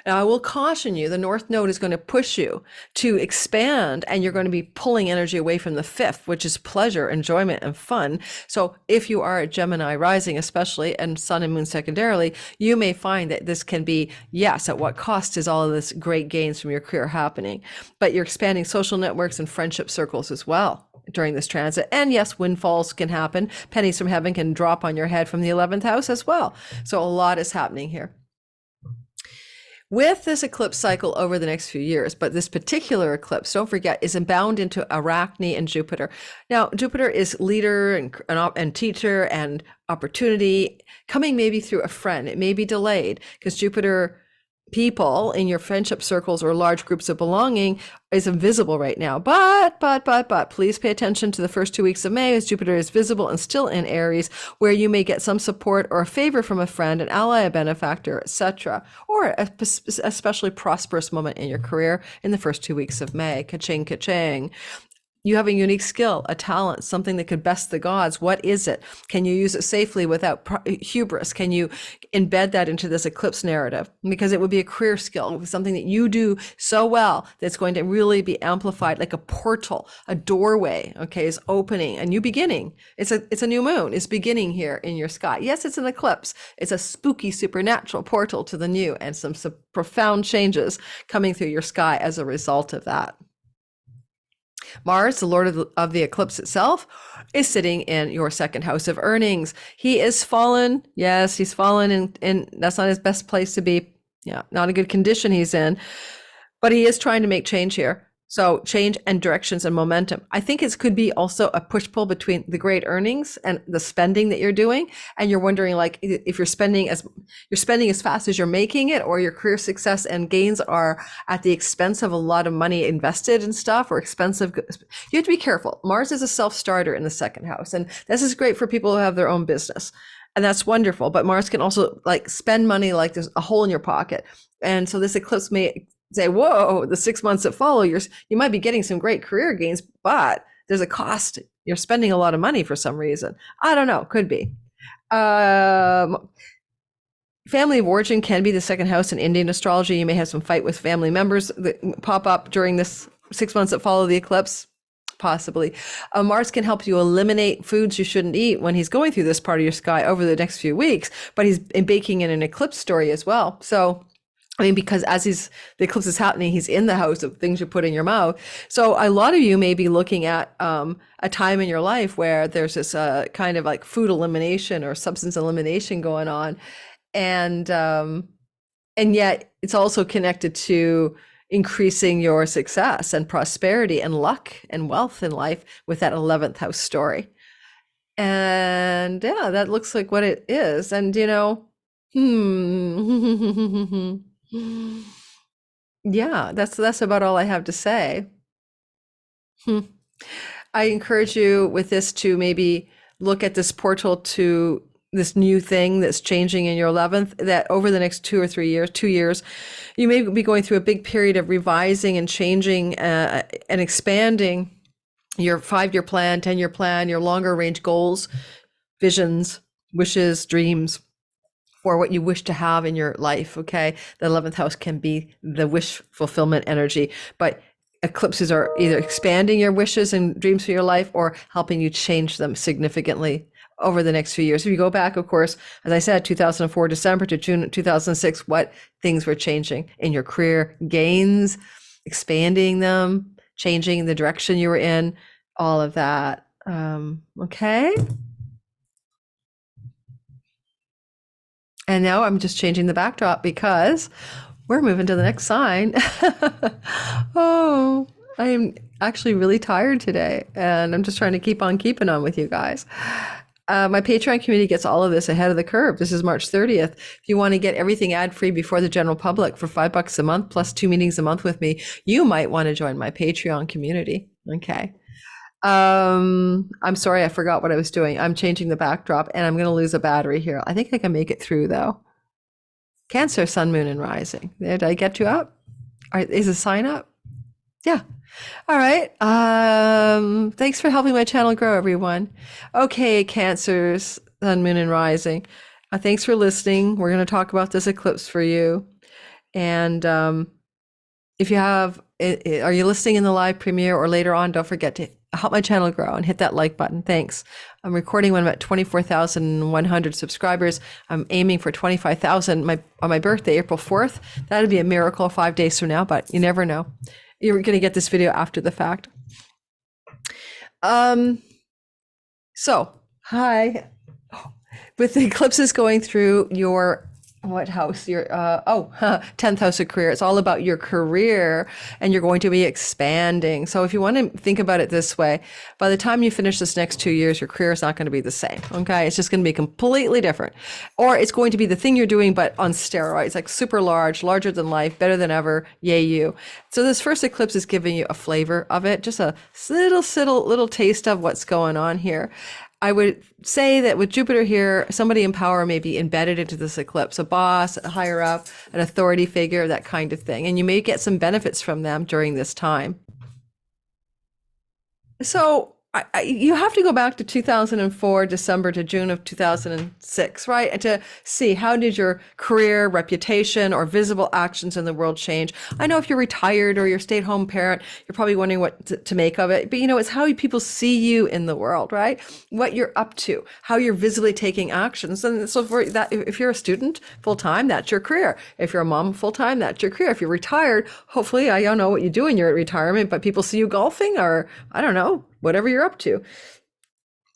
Now, I will caution you, the North Node is going to push you to expand, and you're going to be pulling energy away from the 5th, which is pleasure, enjoyment, and fun. So if you are a Gemini rising, especially, and Sun and Moon secondarily, you may find that this can be, yes, at what cost is all of this great gains from your career happening? But you're expanding social networks and friendship circles as well during this transit. And yes, windfalls can happen. Pennies from heaven can drop on your head from the 11th house as well. So a lot is happening here with this eclipse cycle over the next few years. But this particular eclipse, don't forget, is bound into Arachne and Jupiter. Now, Jupiter is leader and teacher and opportunity, coming maybe through a friend. It may be delayed because Jupiter people in your friendship circles or large groups of belonging is invisible right now. But please pay attention to the first 2 weeks of May, as Jupiter is visible and still in Aries, where you may get some support or a favor from a friend, an ally, a benefactor, etc., or a especially prosperous moment in your career in the first 2 weeks of May. Ka-ching, ka-ching. You have a unique skill, a talent, something that could best the gods. What is it? Can you use it safely without hubris? Can you embed that into this eclipse narrative? Because it would be a career skill, something that you do so well that's going to really be amplified, like a portal, a doorway, okay, is opening, a new beginning. It's a new moon, is beginning here in your sky. Yes, it's an eclipse. It's a spooky supernatural portal to the new, and some profound changes coming through your sky as a result of that. Mars, the Lord of the eclipse itself, is sitting in your second house of earnings. He is fallen. Yes, he's fallen, and that's not his best place to be. Yeah, not a good condition he's in. But he is trying to make change here. So change and directions and momentum. I think it could be also a push-pull between the great earnings and the spending that you're doing. And you're wondering, like, if you're spending as fast as you're making it, or your career success and gains are at the expense of a lot of money invested in stuff, or expensive. You have to be careful. Mars is a self-starter in the second house. And this is great for people who have their own business. And that's wonderful. But Mars can also like spend money like there's a hole in your pocket. And so this eclipse may say, whoa, the 6 months that follow, you might be getting some great career gains, but there's a cost. You're spending a lot of money for some reason. I don't know. Could be. Um, Family of origin can be the second house in Indian astrology. You may have some fight with family members that pop up during this 6 months that follow the eclipse. Possibly. Mars can help you eliminate foods you shouldn't eat when he's going through this part of your sky over the next few weeks, but he's baking in an eclipse story as well. So, I mean, because as the eclipse is happening, he's in the house of things you put in your mouth. So a lot of you may be looking at a time in your life where there's this kind of like food elimination or substance elimination going on. And yet it's also connected to increasing your success and prosperity and luck and wealth in life with that 11th house story. And yeah, that looks like what it is. And yeah, that's about all I have to say. I encourage you with this to maybe look at this portal to this new thing that's changing in your 11th, that over the next 2 years, you may be going through a big period of revising and changing and expanding your 5-year plan, 10-year plan, your longer range goals, visions, wishes, dreams for what you wish to have in your life. Okay. The 11th house can be the wish fulfillment energy, but eclipses are either expanding your wishes and dreams for your life or helping you change them significantly over the next few years. If you go back, of course, as I said, 2004 December to June 2006, what things were changing in your career gains, expanding them, changing the direction you were in, all of that. Okay. And now I'm just changing the backdrop because we're moving to the next sign. Oh, I am actually really tired today, and I'm just trying to keep on keeping on with you guys. My Patreon community gets all of this ahead of the curve. This is March 30th. If you want to get everything ad-free before the general public for $5 a month plus 2 meetings a month with me, you might want to join my Patreon community. Okay. I'm sorry, I forgot what I was doing. I'm changing the backdrop and I'm going to lose a battery here. I think I can make it through though. Cancer, sun, moon, and rising. Did I get you up? Is a sign up? Yeah. All right. Thanks for helping my channel grow, everyone. Okay, Cancers, sun, moon, and rising. Thanks for listening. We're going to talk about this eclipse for you. And if you have, are you listening in the live premiere or later on? Don't forget to help my channel grow and hit that like button. Thanks. I'm recording when I'm at 24,100 subscribers. I'm aiming for 25,000 on my birthday, April 4th. That'd be a miracle 5 days from now, but you never know. You're going to get this video after the fact. So, hi. With the eclipses going through your what house? Your 10th house of career. It's all about your career, and you're going to be expanding. So if you want to think about it this way, by the time you finish this next 2 years, your career is not going to be the same. Okay, it's just going to be completely different, or it's going to be the thing you're doing but on steroids, like super large, larger than life, better than ever. Yay you! So this first eclipse is giving you a flavor of it, just a little taste of what's going on here. I would say that with Jupiter here, somebody in power may be embedded into this eclipse, a boss, a higher up, an authority figure, that kind of thing. And you may get some benefits from them during this time. So you have to go back to 2004, December to June of 2006, right? And to see how did your career, reputation, or visible actions in the world change. I know if you're retired or you're a stay-at-home parent, you're probably wondering what to make of it. But it's how people see you in the world, right? What you're up to, how you're visibly taking actions. And so for that, if you're a student full-time, that's your career. If you're a mom full-time, that's your career. If you're retired, hopefully, I don't know what you do in your retirement, but people see you golfing, or I don't know, whatever you're up to.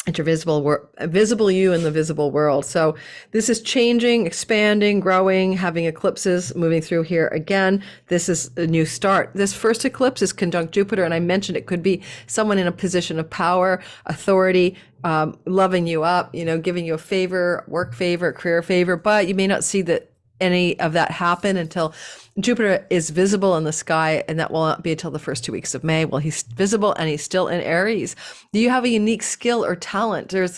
It's your visible you in the visible world. So this is changing, expanding, growing, having eclipses moving through here again. This is a new start. This first eclipse is conjunct Jupiter, and I mentioned it could be someone in a position of power, authority, loving you up, giving you a favor, work favor, career favor, but you may not see that any of that happen until Jupiter is visible in the sky, and that will not be until the first 2 weeks of May. Well, he's visible and he's still in Aries. Do you have a unique skill or talent? There's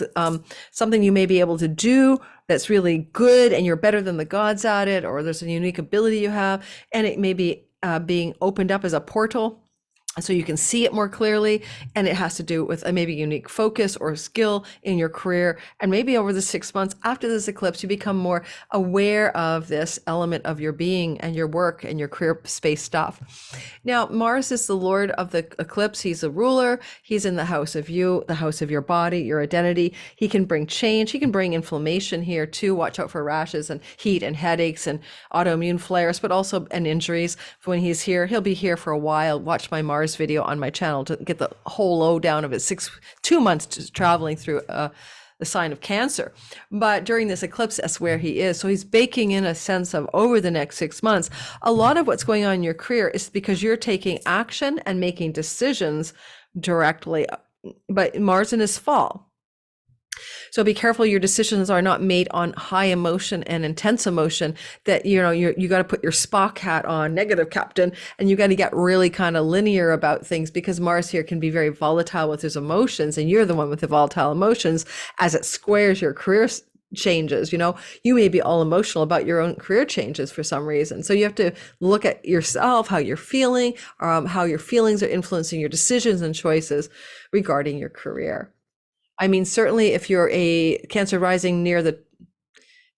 something you may be able to do that's really good and you're better than the gods at it, or there's a unique ability you have, and it may be being opened up as a portal so you can see it more clearly, and it has to do with a maybe unique focus or skill in your career. And maybe over the 6 months after this eclipse, you become more aware of this element of your being and your work and your career space stuff. Now, Mars is the lord of the eclipse. He's a ruler. He's in the house of you, the house of your body, your identity. He can bring change. He can bring inflammation here too. Watch out for rashes and heat and headaches and autoimmune flares, but also and injuries. When he's here, he'll be here for a while. Watch my Mars video on my channel to get the whole lowdown of it. 2 months traveling through the sign of Cancer. But during this eclipse, that's where he is. So he's baking in a sense of over the next 6 months. A lot of what's going on in your career is because you're taking action and making decisions directly. But Mars in his fall. So be careful your decisions are not made on high emotion and intense emotion, that, you got to put your Spock hat on, negative captain, and you got to get really kind of linear about things, because Mars here can be very volatile with his emotions, and you're the one with the volatile emotions as it squares your career changes. You may be all emotional about your own career changes for some reason. So you have to look at yourself, how you're feeling, how your feelings are influencing your decisions and choices regarding your career. I mean, certainly if you're a Cancer rising near the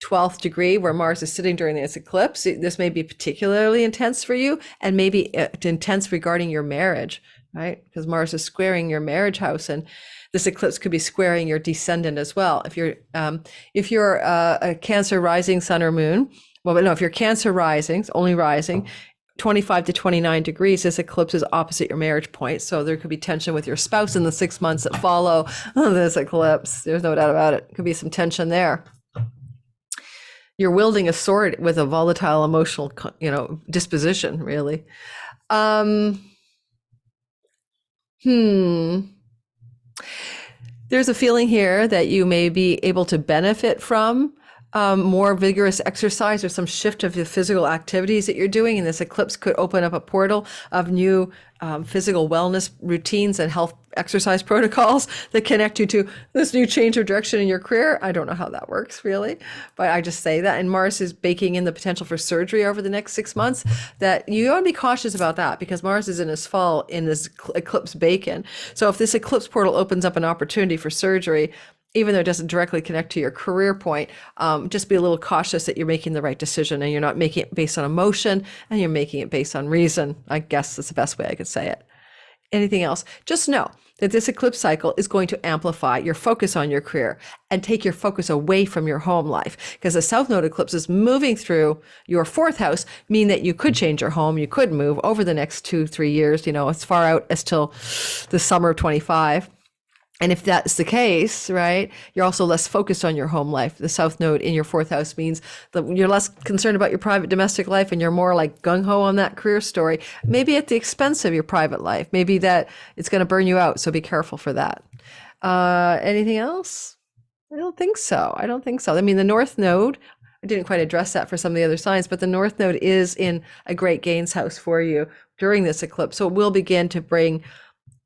12th degree where Mars is sitting during this eclipse, this may be particularly intense for you, and maybe intense regarding your marriage, right? Because Mars is squaring your marriage house, and this eclipse could be squaring your descendant as well. If you're a Cancer rising sun or moon, well, no, if you're Cancer rising, it's only rising, 25 to 29 degrees, this eclipse is opposite your marriage point. So there could be tension with your spouse in the 6 months that follow this eclipse. There's no doubt about it. Could be some tension there. You're wielding a sword with a volatile emotional, disposition, really. There's a feeling here that you may be able to benefit from more vigorous exercise or some shift of the physical activities that you're doing. And this eclipse could open up a portal of new physical wellness routines and health exercise protocols that connect you to this new change of direction in your career. I don't know how that works really, but I just say that. And Mars is baking in the potential for surgery over the next 6 months, that you ought to be cautious about that, because Mars is in his fall in this eclipse bake-in. So if this eclipse portal opens up an opportunity for surgery, even though it doesn't directly connect to your career point, just be a little cautious that you're making the right decision, and you're not making it based on emotion, and you're making it based on reason. I guess that's the best way I could say it. Anything else? Just know that this eclipse cycle is going to amplify your focus on your career and take your focus away from your home life, because the South Node eclipse is moving through your 4th house, meaning that you could change your home, you could move over the next 2-3 years, as far out as till the summer of 25. And if that's the case, right, you're also less focused on your home life. The South Node in your 4th house means that you're less concerned about your private domestic life, and you're more like gung-ho on that career story, maybe at the expense of your private life. Maybe that it's going to burn you out. So be careful for that. Anything else? I don't think so. I mean, the North Node, I didn't quite address that for some of the other signs, but the North Node is in a great gains house for you during this eclipse. So it will begin to bring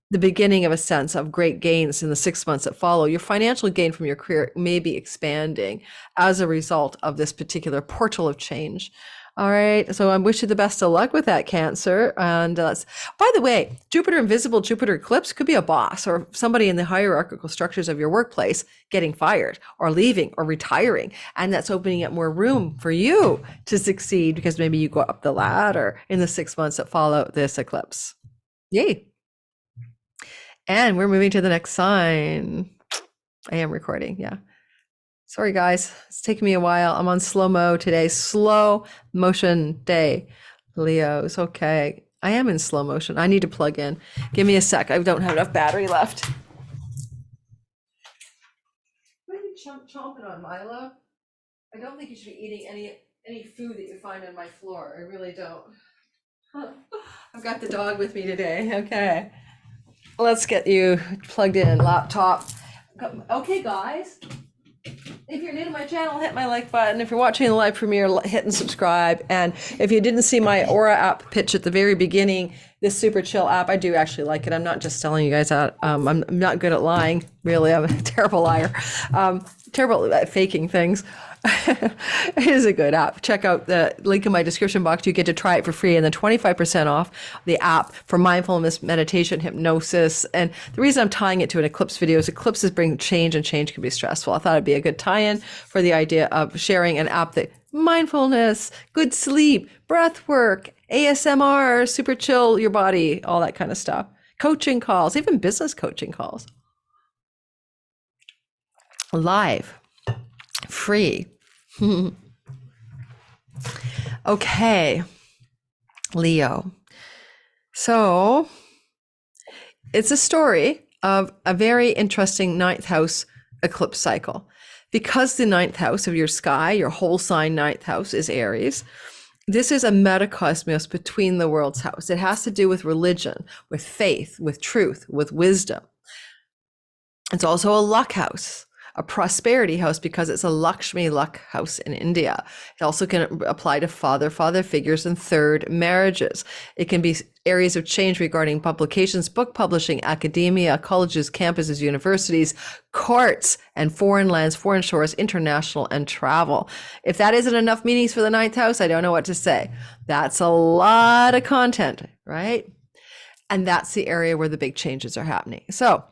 the beginning of a sense of great gains in the 6 months that follow. Your financial gain from your career may be expanding as a result of this particular portal of change. All right. So I wish you the best of luck with that, Cancer. And by the way, Jupiter invisible, Jupiter eclipse could be a boss or somebody in the hierarchical structures of your workplace getting fired or leaving or retiring. And that's opening up more room for you to succeed, because maybe you go up the ladder in the 6 months that follow this eclipse. Yay. And we're moving to the next sign. I am recording, yeah. Sorry, guys. It's taking me a while. I'm on slow-mo today. Slow motion day. Leos, okay. I am in slow motion. I need to plug in. Give me a sec. I don't have enough battery left. What are you chomping on, Milo? I don't think you should be eating any food that you find on my floor. I really don't. I've got the dog with me today. Okay. Let's get you plugged in, laptop. Okay, guys. If you're new to my channel, hit my like button. If you're watching the live premiere, hit and subscribe. And if you didn't see my Aura app pitch at the very beginning, this super chill app. I do actually like it. I'm not just telling you guys that. I'm not good at lying. Really, I'm a terrible liar. Terrible at faking things. It is a good app. Check out the link in my description box. You get to try it for free, and then 25% off the app for mindfulness, meditation, hypnosis. And the reason I'm tying it to an eclipse video is eclipses bring change, and change can be stressful. I thought it'd be a good tie-in for the idea of sharing an app that mindfulness, good sleep, breath work, ASMR, super chill your body, all that kind of stuff. Coaching calls, even business coaching calls. Live, free. Okay, Leo. So it's a story of a very interesting ninth house eclipse cycle. Because the ninth house of your sky, your whole sign ninth house is Aries, this is a metacosmos between the world's house. It has to do with religion, with faith, with truth, with wisdom. It's also a luck house, a prosperity house, because it's a Lakshmi luck house in India. It also can apply to father figures and third marriages. It can be areas of change regarding publications, book publishing, academia, colleges, campuses, universities, courts, and foreign lands, foreign shores, international, and travel. If that isn't enough meanings for the ninth house, I don't know what to say. That's a lot of content, right? And that's the area where the big changes are happening. So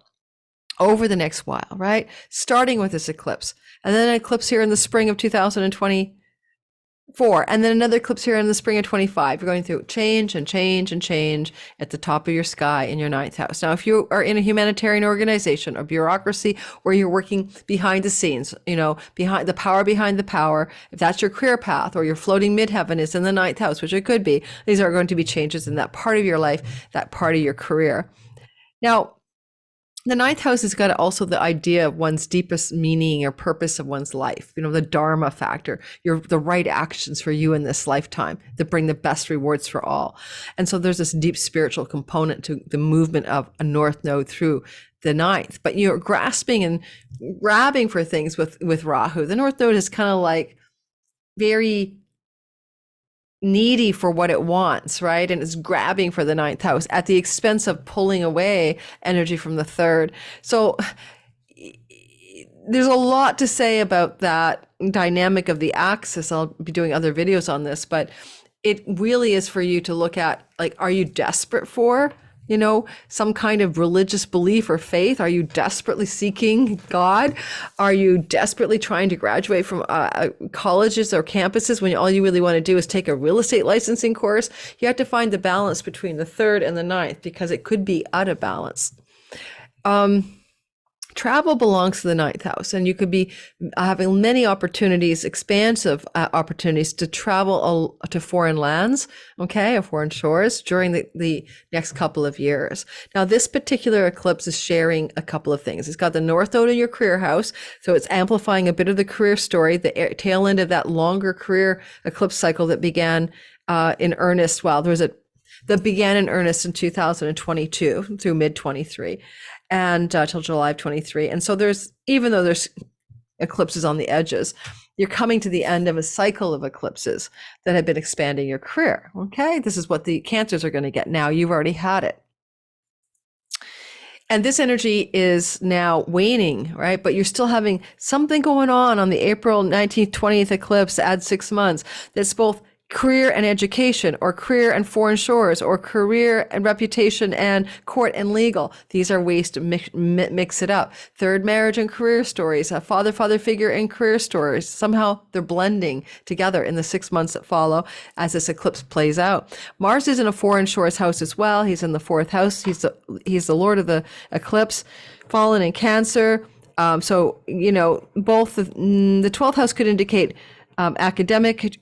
over the next while, right? Starting with this eclipse, and then an eclipse here in the spring of 2024, and then another eclipse here in the spring of 25. You're going through change and change and change at the top of your sky in your ninth house. Now, if you are in a humanitarian organization or bureaucracy where you're working behind the scenes, behind the power, if that's your career path, or your floating midheaven is in the ninth house, which it could be, these are going to be changes in that part of your life, that part of your career. Now, the ninth house has got also the idea of one's deepest meaning or purpose of one's life, the Dharma factor, the right actions for you in this lifetime that bring the best rewards for all. And so there's this deep spiritual component to the movement of a north node through the ninth. But you're grasping and grabbing for things with Rahu. The north node is kind of like very needy for what it wants, right? And it's grabbing for the ninth house at the expense of pulling away energy from the third. So there's a lot to say about that dynamic of the axis. I'll be doing other videos on this, but it really is for you to look at, like, are you desperate for some kind of religious belief or faith? Are you desperately seeking God? Are you desperately trying to graduate from colleges or campuses when all you really want to do is take a real estate licensing course? You have to find the balance between the third and the ninth, because it could be out of balance. Travel belongs to the ninth house, and you could be having many opportunities, expansive opportunities to travel to foreign lands, or foreign shores during the next couple of years. Now, this particular eclipse is sharing a couple of things. It's got the north node in your career house, so it's amplifying a bit of the career story, the tail end of that longer career eclipse cycle that began in earnest. That began in earnest in 2022 through mid-23. And till July of 23. And so even though there's eclipses on the edges, you're coming to the end of a cycle of eclipses that have been expanding your career. This is what the Cancers are going to get now. You've already had it. And this energy is now waning, right? But you're still having something going on the April 19th, 20th eclipse, add 6 months, that's both career and education, or career and foreign shores, or career and reputation and court and legal. These are ways to mix it up. Third marriage and career stories, a father figure and career stories. Somehow they're blending together in the 6 months that follow as this eclipse plays out. Mars is in a foreign shores house as well. He's in the fourth house. He's the lord of the eclipse, fallen in Cancer. So both the 12th house could indicate academic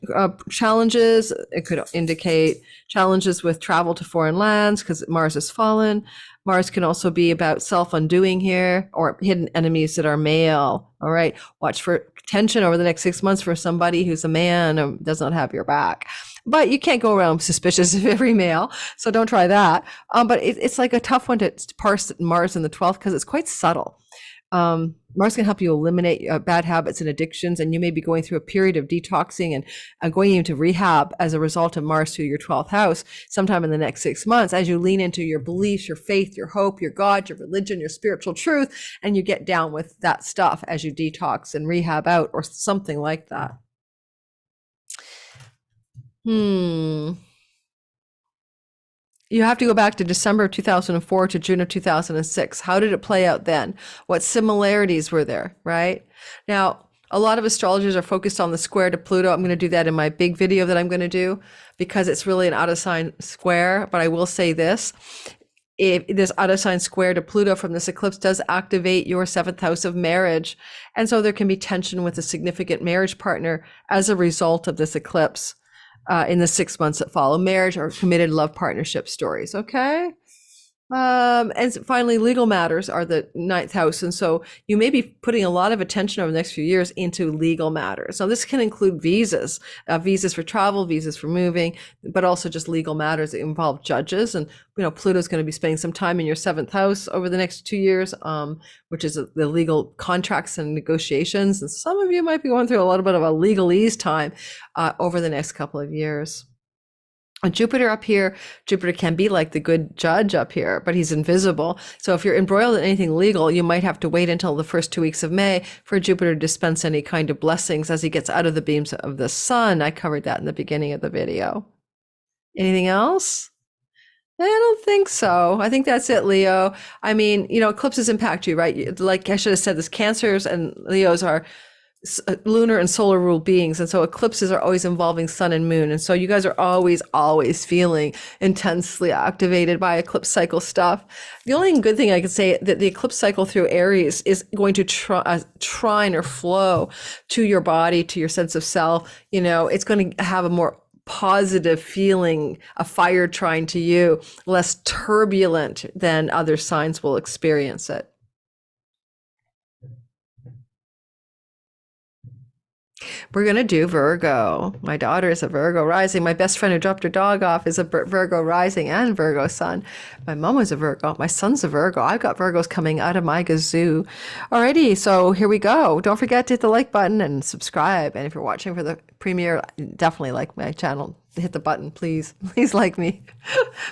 challenges. It could indicate challenges with travel to foreign lands because Mars has fallen. Mars can also be about self-undoing here, or hidden enemies that are male. All right. Watch for tension over the next 6 months for somebody who's a man or does not have your back. But you can't go around suspicious of every male, so don't try that. But it's like a tough one to parse Mars in the 12th because it's quite subtle. Mars can help you eliminate bad habits and addictions, and you may be going through a period of detoxing and going into rehab as a result of Mars through your 12th house sometime in the next 6 months as you lean into your beliefs, your faith, your hope, your God, your religion, your spiritual truth, and you get down with that stuff as you detox and rehab out or something like that. You have to go back to December of 2004 to June of 2006. How did it play out then? What similarities were there, right? Now, a lot of astrologers are focused on the square to Pluto. I'm going to do that in my big video that I'm going to do because it's really an out of sign square. But I will say this. If this out of sign square to Pluto from this eclipse does activate your 7th house of marriage. And so there can be tension with a significant marriage partner as a result of this eclipse. In the 6 months that follow, marriage or committed love partnership stories. Okay. And finally, legal matters are the 9th house. And so you may be putting a lot of attention over the next few years into legal matters. So this can include visas, visas for travel, visas for moving, but also just legal matters that involve judges. And, Pluto's going to be spending some time in your 7th house over the next 2 years, which is the legal contracts and negotiations. And some of you might be going through a little bit of a legalese time over the next couple of years. Jupiter up here, Jupiter can be like the good judge up here, but he's invisible. So if you're embroiled in anything legal, you might have to wait until the first 2 weeks of May for Jupiter to dispense any kind of blessings as he gets out of the beams of the sun. I covered that in the beginning of the video. Anything else? I don't think so. I think that's it, Leo. I mean, eclipses impact you, right? Like I should have said this, Cancers and Leos are lunar and solar ruled beings, and so eclipses are always involving sun and moon, and so you guys are always feeling intensely activated by eclipse cycle stuff. The only good thing I could say that the eclipse cycle through Aries is going to trine or flow to your body, to your sense of self. It's going to have a more positive feeling, a fire trine to you, less turbulent than other signs will experience it. We're going to do Virgo. My daughter is a Virgo rising. My best friend who dropped her dog off is a Virgo rising and Virgo sun. My mom was a Virgo. My son's a Virgo. I've got Virgos coming out of my gazoo. Alrighty, so here we go. Don't forget to hit the like button and subscribe. And if you're watching for the premiere, definitely like my channel. Hit the button, please. Please like me.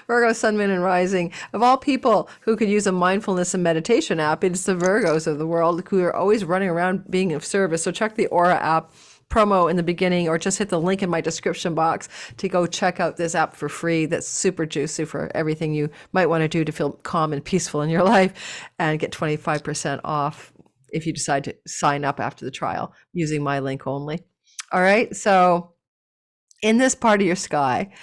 Virgo, sun, moon, and rising. Of all people who could use a mindfulness and meditation app, it's the Virgos of the world who are always running around being of service. So check the Aura app promo in the beginning, or just hit the link in my description box to go check out this app for free. That's super juicy for everything you might want to do to feel calm and peaceful in your life, and get 25% off if you decide to sign up after the trial using my link only. All right. So in this part of your sky,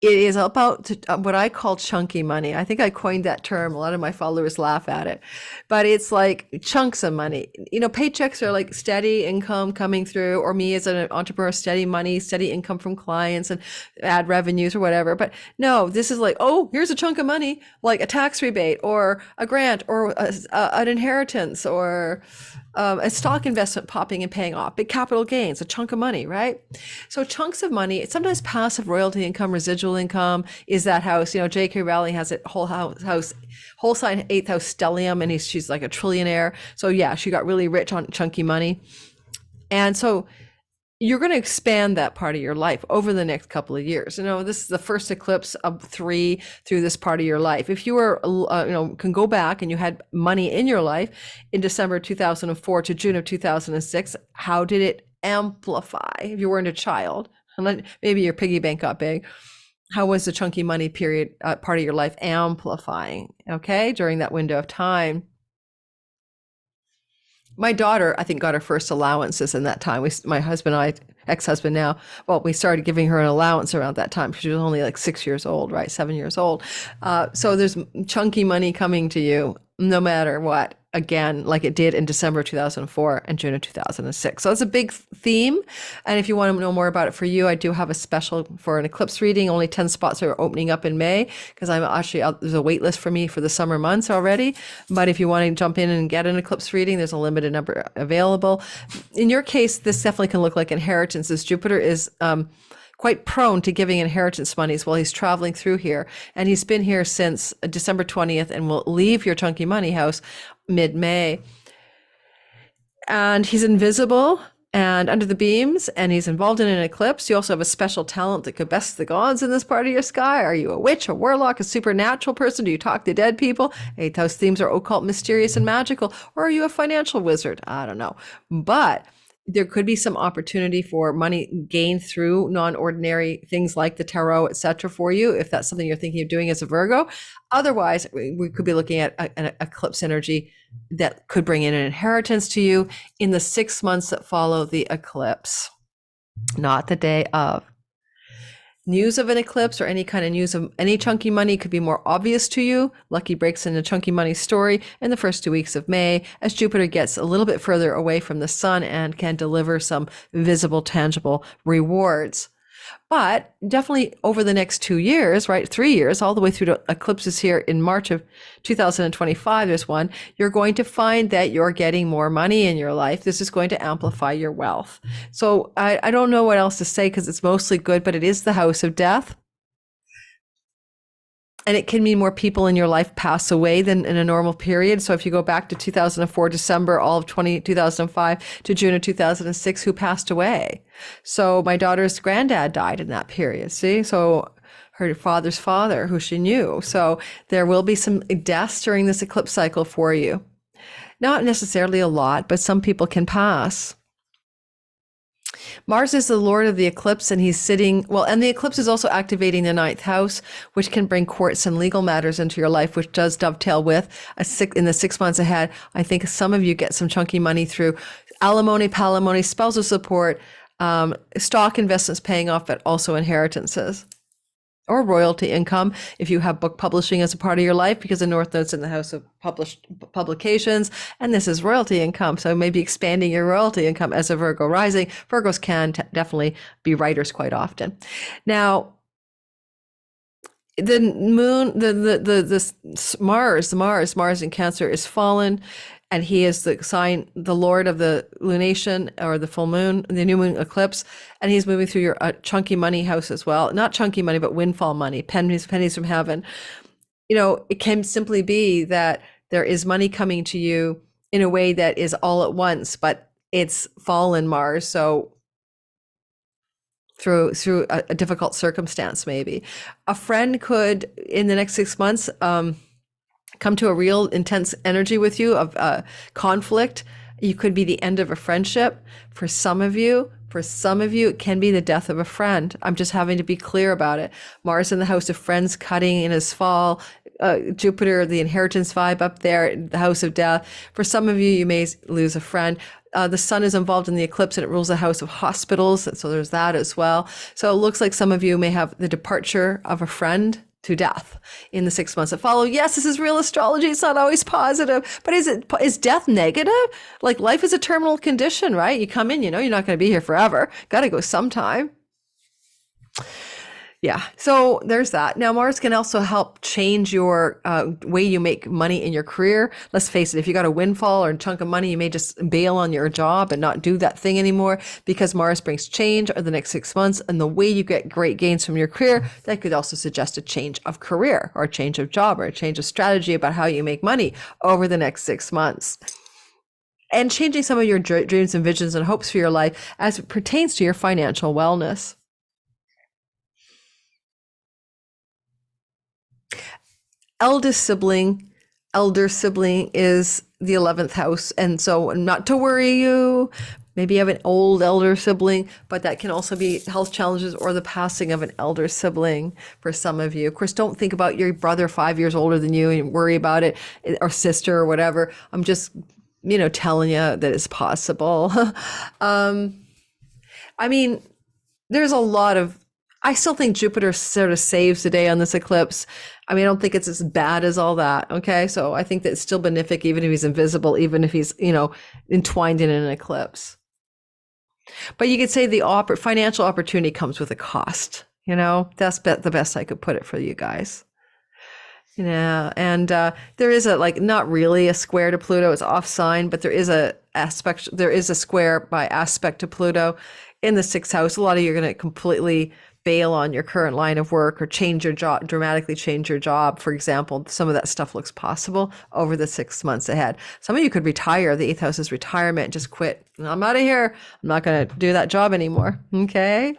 it is about what I call chunky money. I think I coined that term. A lot of my followers laugh at it, but it's like chunks of money. Paychecks are like steady income coming through, or me as an entrepreneur, steady money, steady income from clients and ad revenues or whatever. But no, this is like, oh, here's a chunk of money, like a tax rebate or a grant or an inheritance or a stock investment popping and paying off, big capital gains, a chunk of money, right? So chunks of money, sometimes passive royalty income, residual income is that house. J.K. Rowling has it whole sign 8th house stellium, and she's like a trillionaire. So yeah, she got really rich on chunky money. And so you're going to expand that part of your life over the next couple of years. This is the first eclipse of 3 through this part of your life. If you were, can go back and you had money in your life in December 2004 to June of 2006, how did it amplify? If you weren't a child, maybe your piggy bank got big. How was the chunky money period part of your life amplifying? Okay, during that window of time. My daughter, I think, got her first allowances in that time. My husband and I, ex-husband now, we started giving her an allowance around that time because she was only like 6 years old, right? 7 years old. So there's chunky money coming to you no matter what, again, like it did in December 2004 and June of 2006. So it's a big theme. And if you want to know more about it for you, I do have a special for an eclipse reading. Only 10 spots are opening up in May because I'm actually out. There's a wait list for me for the summer months already. But if you want to jump in and get an eclipse reading, there's a limited number available. In your case, this definitely can look like inheritances. Jupiter is quite prone to giving inheritance monies while he's traveling through here. And he's been here since December 20th and will leave your chunky money house mid-May. and he's invisible and under the beams, and he's involved in an eclipse. You also have a special talent that could best the gods in this part of your sky. Are you a witch, a warlock, a supernatural person? Do you talk to dead people? Hey, those themes are occult, mysterious, and magical. Or are you a financial wizard? I don't know. But there could be some opportunity for money gained through non-ordinary things like the tarot, etc., for you, if that's something you're thinking of doing as a Virgo. Otherwise, we could be looking at an eclipse energy that could bring in an inheritance to you in the 6 months that follow the eclipse, not the day of. News of an eclipse or any kind of news of any chunky money could be more obvious to you. Lucky breaks in a chunky money story in the first 2 weeks of May as Jupiter gets a little bit further away from the sun and can deliver some visible, tangible rewards. But definitely over the next 2 years, right, 3 years, all the way through to eclipses here in March of 2025, there's one, you're going to find that you're getting more money in your life. This is going to amplify your wealth. So I don't know what else to say because it's mostly good, but it is the house of death. And it can mean more people in your life pass away than in a normal period. So if you go back to 2004, December, all of 2005 to June of 2006, who passed away? So my daughter's granddad died in that period. See, so her father's father, who she knew. So there will be some deaths during this eclipse cycle for you. Not necessarily a lot, but some people can pass. Mars is the lord of the eclipse, and he's sitting, well, and the eclipse is also activating the 9th house, which can bring courts and legal matters into your life, which does dovetail with in the 6 months ahead. I think some of you get some chunky money through alimony, palimony, spousal support, stock investments paying off, but also inheritances. Or royalty income if you have book publishing as a part of your life, because the North Node's in the house of published publications, and this is royalty income. So maybe expanding your royalty income as a Virgo rising. Virgos can definitely be writers quite often. Now, the moon, the Mars in Cancer is fallen, and he is the sign, the lord of the lunation or the full moon, the new moon eclipse, and he's moving through your chunky money house as well. Not chunky money, but windfall money, pennies from heaven. You know, it can simply be that there is money coming to you in a way that is all at once, but it's fallen Mars, so through a difficult circumstance, maybe. A friend could, in the next 6 months, come to a real intense energy with you of conflict. You could be the end of a friendship. For some of you, it can be the death of a friend. I'm just having to be clear about it. Mars in the house of friends cutting in his fall. Jupiter, the inheritance vibe up there, the house of death. For some of you, you may lose a friend. The sun is involved in the eclipse and it rules the house of hospitals. So there's that as well. So it looks like some of you may have the departure of a friend to death in the 6 months that follow. Yes, this is real astrology. It's not always positive, but is death negative? Like, life is a terminal condition, right? You come in, you know, you're not going to be here forever. Got to go sometime. Yeah, so there's that. Now, Mars can also help change your way you make money in your career. Let's face it, if you got a windfall or a chunk of money, you may just bail on your job and not do that thing anymore, because Mars brings change over the next 6 months. And the way you get great gains from your career, that could also suggest a change of career or a change of job or a change of strategy about how you make money over the next 6 months. And changing some of your dreams and visions and hopes for your life as it pertains to your financial wellness. Elder sibling is the 11th house. And so, not to worry you, maybe you have an old elder sibling, but that can also be health challenges or the passing of an elder sibling for some of you. Of course, don't think about your brother 5 years older than you and worry about it, or sister or whatever. I'm just, telling you that it's possible. I mean, there's a lot of, I still think Jupiter sort of saves the day on this eclipse. I mean, I don't think it's as bad as all that. Okay. So I think that it's still benefic, even if he's invisible, even if he's, entwined in an eclipse. But you could say the financial opportunity comes with a cost, that's the best I could put it for you guys. And there is not really a square to Pluto, it's off sign, but there is a square by aspect to Pluto. in the sixth house. A lot of you are going to completely bail on your current line of work or change your job, dramatically change your job. For example, some of that stuff looks possible over the 6 months ahead. Some of you could retire. The eighth house is retirement. Just quit. I'm out of here. I'm not going to do that job anymore. Okay.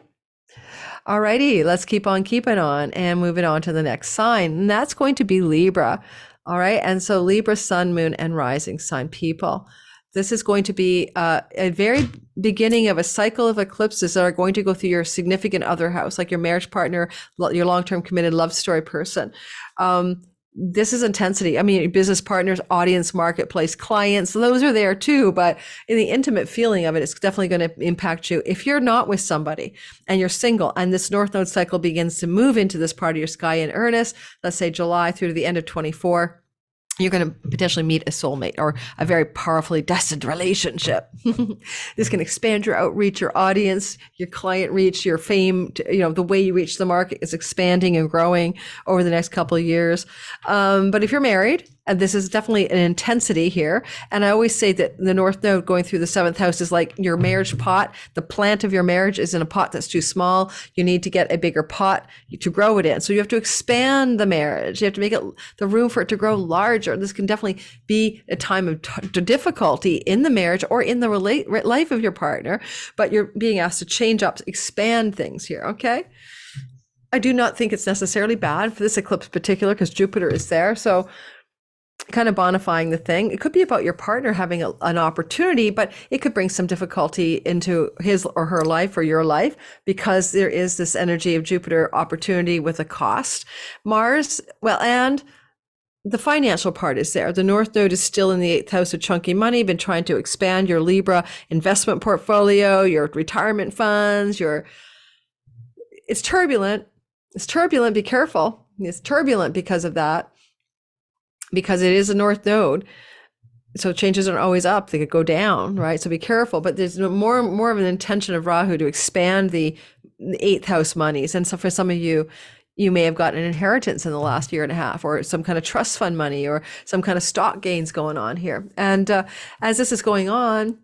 Alrighty, let's keep on keeping on and moving on to the next sign. And that's going to be Libra. All right. And so Libra, sun, moon, and rising sign people. This is going to be a very beginning of a cycle of eclipses that are going to go through your significant other house, like your marriage partner, your long-term committed love story person. This is intensity. I mean, business partners, audience, marketplace, clients, those are there too. But in the intimate feeling of it, it's definitely going to impact you. If you're not with somebody and you're single and this North Node cycle begins to move into this part of your sky in earnest, let's say July through to the end of 24, you're going to potentially meet a soulmate or a very powerfully destined relationship. This can expand your outreach, your audience, your client reach, your fame. The way you reach the market is expanding and growing over the next couple of years. But if you're married, and this is definitely an intensity here. And I always say that the North Node going through the seventh house is like your marriage pot. The plant of your marriage is in a pot that's too small. You need to get a bigger pot to grow it in. So you have to expand the marriage. You have to make it the room for it to grow larger. This can definitely be a time of difficulty in the marriage or in the life of your partner, but you're being asked to change up, expand things here. Okay. I do not think it's necessarily bad for this eclipse in particular because Jupiter is there. So kind of bonifying the thing. It could be about your partner having an opportunity, but it could bring some difficulty into his or her life or your life because there is this energy of Jupiter opportunity with a cost. Mars, and the financial part is there. The North Node is still in the eighth house of chunky money, been trying to expand your Libra investment portfolio, your retirement funds, it's turbulent. It's turbulent. Be careful. It's turbulent because of that. Because it is a North Node. So changes aren't always up. They could go down, right? So be careful. But there's more of an intention of Rahu to expand the eighth house monies. And so for some of you, you may have gotten an inheritance in the last year and a half, or some kind of trust fund money, or some kind of stock gains going on here. And as this is going on,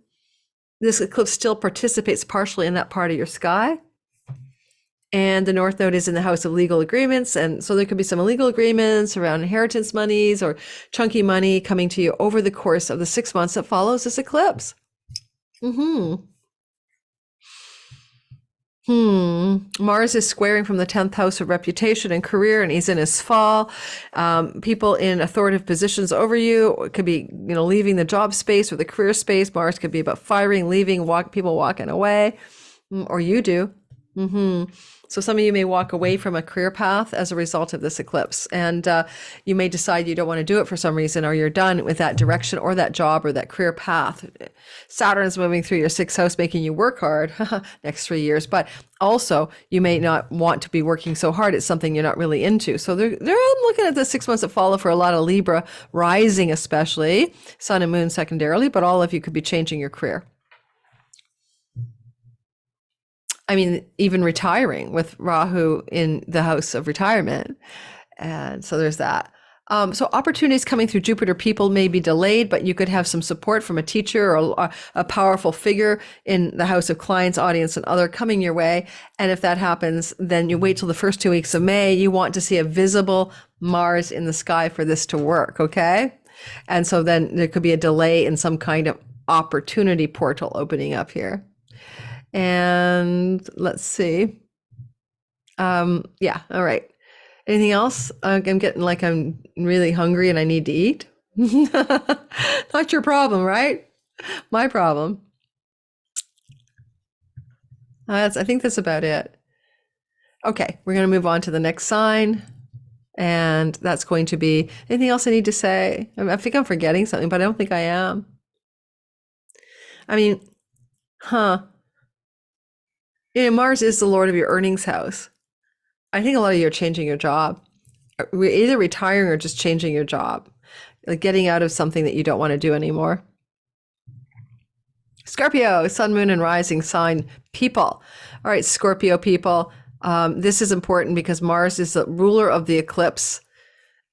this eclipse still participates partially in that part of your sky. And the North Node is in the house of legal agreements. And so there could be some illegal agreements around inheritance monies or chunky money coming to you over the course of the 6 months that follows this eclipse. Mars is squaring from the 10th house of reputation and career, and he's in his fall. People in authoritative positions over you, it could be, leaving the job space or the career space. Mars could be about firing, leaving, people walking away, or you do. So some of you may walk away from a career path as a result of this eclipse, and you may decide you don't want to do it for some reason, or you're done with that direction or that job or that career path. Saturn's moving through your sixth house, making you work hard next 3 years, but also you may not want to be working so hard. It's something you're not really into. So they're looking at the 6 months that follow for a lot of Libra rising, especially Sun and Moon secondarily, but all of you could be changing your career. I mean, even retiring with Rahu in the house of retirement. And so there's that. So opportunities coming through Jupiter people may be delayed, but you could have some support from a teacher or a powerful figure in the house of clients, audience, and other coming your way. And if that happens, then you wait till the first 2 weeks of May. You want to see a visible Mars in the sky for this to work, okay? And so then there could be a delay in some kind of opportunity portal opening up here. And let's see. All right. Anything else? I'm getting like I'm really hungry and I need to eat. Not your problem, right? My problem. I think that's about it. Okay, we're going to move on to the next sign. And that's going to be, anything else I need to say? I think I'm forgetting something, but I don't think I am. Mars is the Lord of your earnings house. I think a lot of you are changing your job. We're either retiring or just changing your job, like getting out of something that you don't want to do anymore. Scorpio, sun, moon, and rising sign people. All right, Scorpio people, this is important because Mars is the ruler of the eclipse.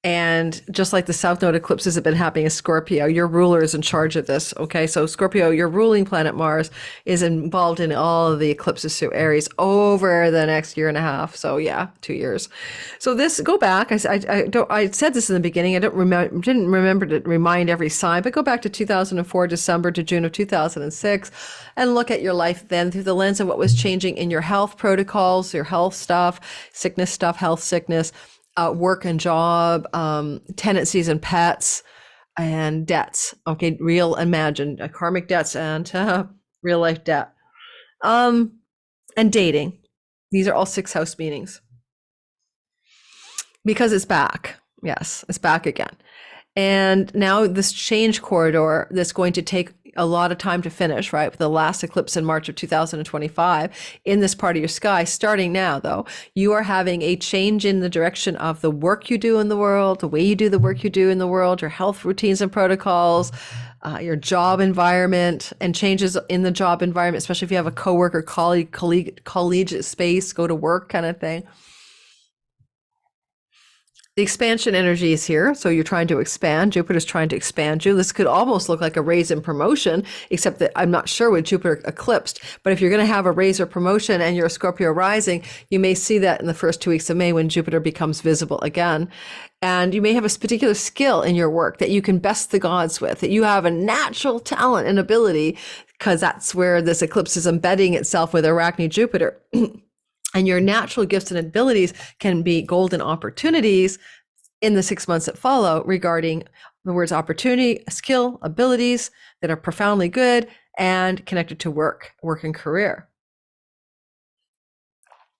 And just like the South Node eclipses have been happening in Scorpio, your ruler is in charge of this. Okay. So Scorpio, your ruling planet Mars is involved in all of the eclipses through Aries over the next year and a half. So yeah, 2 years. So this, go back. I said this in the beginning. I didn't remember to remind every sign, but go back to 2004, December to June of 2006, and look at your life then through the lens of what was changing in your health protocols, your health stuff, sickness stuff, health, sickness, work and job, tendencies and pets, and debts. Okay, real, imagined, karmic debts and real life debt. And dating. These are all 6th house meanings. Because it's back. Yes, it's back again. And now this change corridor that's going to take a lot of time to finish, right? With the last eclipse in March of 2025 in this part of your sky. Starting now, though, you are having a change in the direction of the work you do in the world, the way you do the work you do in the world, your health routines and protocols, your job environment, and changes in the job environment, especially if you have a coworker, collegiate space, go to work kind of thing. The expansion energy is here. So you're trying to expand. Jupiter's trying to expand you. This could almost look like a raise and promotion, except that I'm not sure with Jupiter eclipsed. But if you're going to have a raise or promotion and you're a Scorpio rising, you may see that in the first 2 weeks of May when Jupiter becomes visible again. And you may have a particular skill in your work that you can best the gods with, that you have a natural talent and ability, because that's where this eclipse is embedding itself with Arachne Jupiter. And your natural gifts and abilities can be golden opportunities in the 6 months that follow regarding the words opportunity, skill, abilities that are profoundly good and connected to work and career.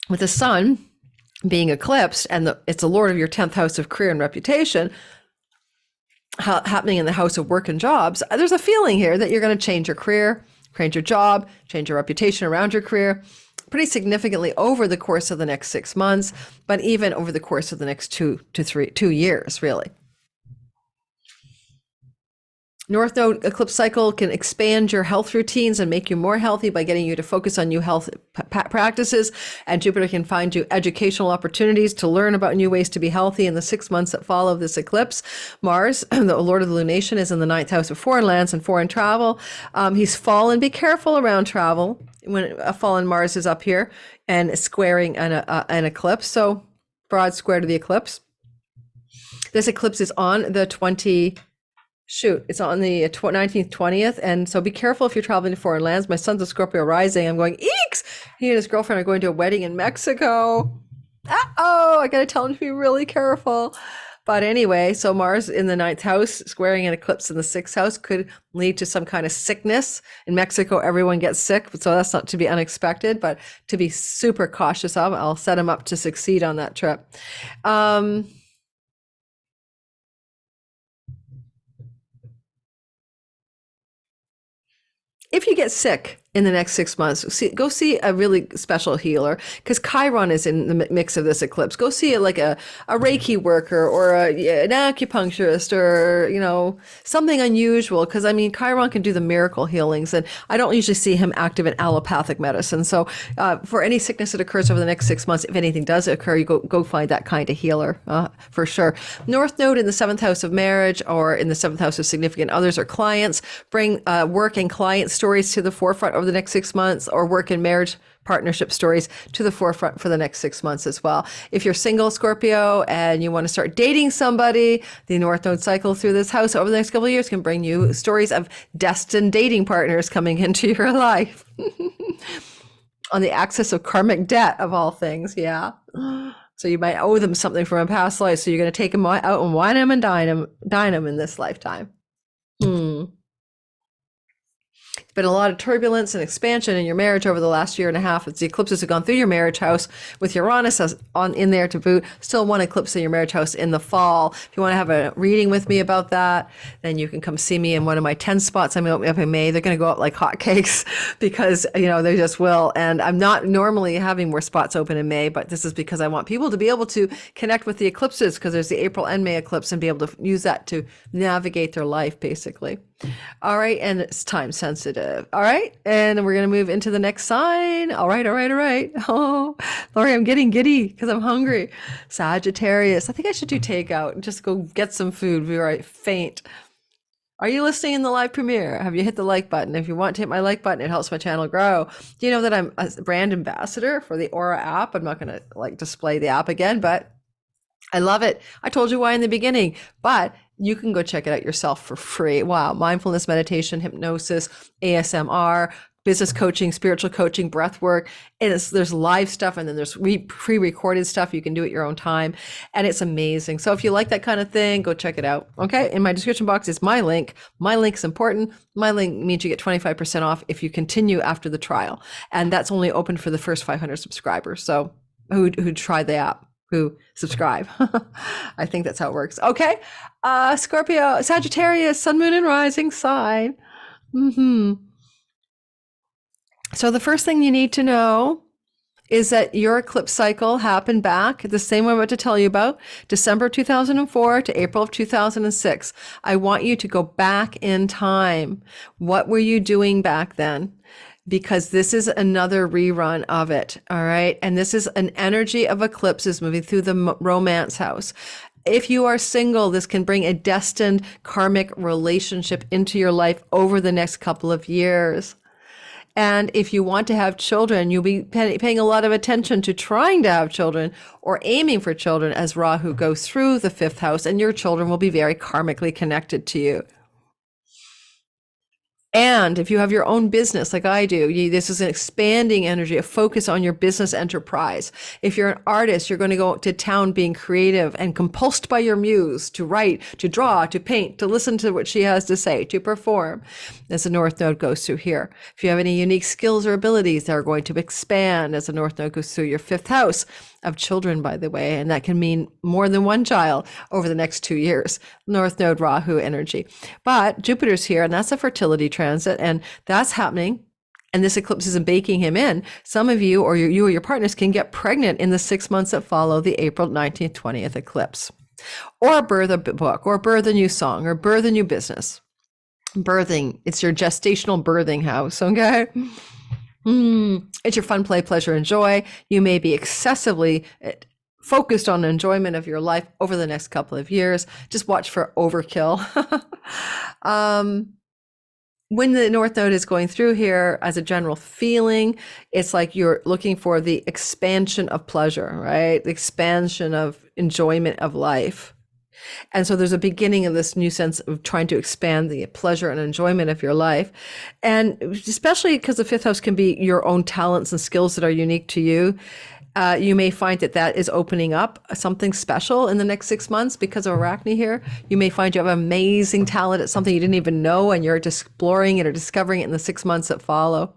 With the sun being eclipsed, and it's the lord of your 10th house of career and reputation, happening in the house of work and jobs, there's a feeling here that you're going to change your career, change your job, change your reputation around your career, pretty significantly over the course of the next 6 months, but even over the course of the next 2 years, really. North Node eclipse cycle can expand your health routines and make you more healthy by getting you to focus on new health practices. And Jupiter can find you educational opportunities to learn about new ways to be healthy in the 6 months that follow this eclipse. Mars, the lord of the lunation, is in the 9th house of foreign lands and foreign travel. He's fallen. Be careful around travel when a fallen Mars is up here and squaring an eclipse. So broad square to the eclipse. This eclipse is on the it's on the 19th, 20th. And so be careful if you're traveling to foreign lands. My son's a Scorpio rising. I'm going, eeks! He and his girlfriend are going to a wedding in Mexico. I got to tell him to be really careful. But anyway, so Mars in the 9th house, squaring an eclipse in the 6th house could lead to some kind of sickness. In Mexico, everyone gets sick. So that's not to be unexpected, but to be super cautious of. I'll set him up to succeed on that trip. If you get sick in the next 6 months, go see a really special healer, because Chiron is in the mix of this eclipse. Go see a Reiki worker or an acupuncturist or, something unusual. Because Chiron can do the miracle healings, and I don't usually see him active in allopathic medicine. So for any sickness that occurs over the next 6 months, if anything does occur, you go find that kind of healer for sure. North Node in the 7th house of marriage or in the 7th house of significant others or clients, bring work and client stories to the forefront over the next 6 months, or work and marriage partnership stories to the forefront for the next 6 months as well. If you're single, Scorpio, and you want to start dating somebody, the North Node cycle through this house over the next couple of years can bring you stories of destined dating partners coming into your life. On the axis of karmic debt, of all things, yeah. So you might owe them something from a past life, so you're going to take them out and wine them and dine them in this lifetime. Been a lot of turbulence and expansion in your marriage over the last year and a half. As the eclipses have gone through your marriage house with Uranus in there to boot. Still one eclipse in your marriage house in the fall. If you want to have a reading with me about that, then you can come see me in one of my 10 spots I'm opening up in May. They're going to go up like hotcakes because, they just will. And I'm not normally having more spots open in May, but this is because I want people to be able to connect with the eclipses, because there's the April and May eclipse, and be able to use that to navigate their life, basically. All right. And it's time sensitive. All right. And we're going to move into the next sign. All right. All right. All right. Oh, Lori, I'm getting giddy because I'm hungry. Sagittarius. I think I should do takeout and just go get some food before I faint. Are you listening in the live premiere? Have you hit the like button? If you want to hit my like button, it helps my channel grow. Do you know that I'm a brand ambassador for the Aura app? I'm not going to like display the app again, but I love it. I told you why in the beginning, but you can go check it out yourself for free. Wow. Mindfulness, meditation, hypnosis, ASMR, business coaching, spiritual coaching, breath work. And there's live stuff, and then there's pre-recorded stuff. You can do at your own time. And it's amazing. So if you like that kind of thing, go check it out. Okay. In my description box is my link. My link is important. My link means you get 25% off if you continue after the trial. And that's only open for the first 500 subscribers. So who try the app, who subscribe. I think that's how it works. Okay. Scorpio, Sagittarius, sun, moon, and rising sign. So the first thing you need to know is that your eclipse cycle happened back the same way I'm about to tell you about, December 2004 to April of 2006. I want you to go back in time. What were you doing back then? Because this is another rerun of it. All right. And this is an energy of eclipses moving through the romance house. If you are single, this can bring a destined karmic relationship into your life over the next couple of years. And if you want to have children, you'll be paying a lot of attention to trying to have children or aiming for children as Rahu goes through the fifth house, and your children will be very karmically connected to you. And if you have your own business like I do, this is an expanding energy, a focus on your business enterprise. If you're an artist, you're going to go to town being creative and compulsed by your muse to write, to draw, to paint, to listen to what she has to say, to perform, as the North Node goes through here. If you have any unique skills or abilities, they're going to expand as the North Node goes through your fifth house of children, by the way, and that can mean more than one child over the next 2 years. North Node Rahu energy. But Jupiter's here, and that's a fertility transit, and that's happening. And this eclipse isn't baking him in. Some of you or you or your partners can get pregnant in the 6 months that follow the April 19th, 20th eclipse, or birth a book, or birth a new song, or birth a new business. Birthing, it's your gestational birthing house, okay? It's your fun, play, pleasure, and joy. You may be excessively focused on the enjoyment of your life over the next couple of years. Just watch for overkill. When the North Node is going through here as a general feeling, it's like you're looking for the expansion of pleasure, right? The expansion of enjoyment of life. And so there's a beginning of this new sense of trying to expand the pleasure and enjoyment of your life. And especially because the fifth house can be your own talents and skills that are unique to you. You may find that that is opening up something special in the next 6 months because of Arachne here. You may find you have amazing talent at something you didn't even know, and you're just exploring it or discovering it in the 6 months that follow.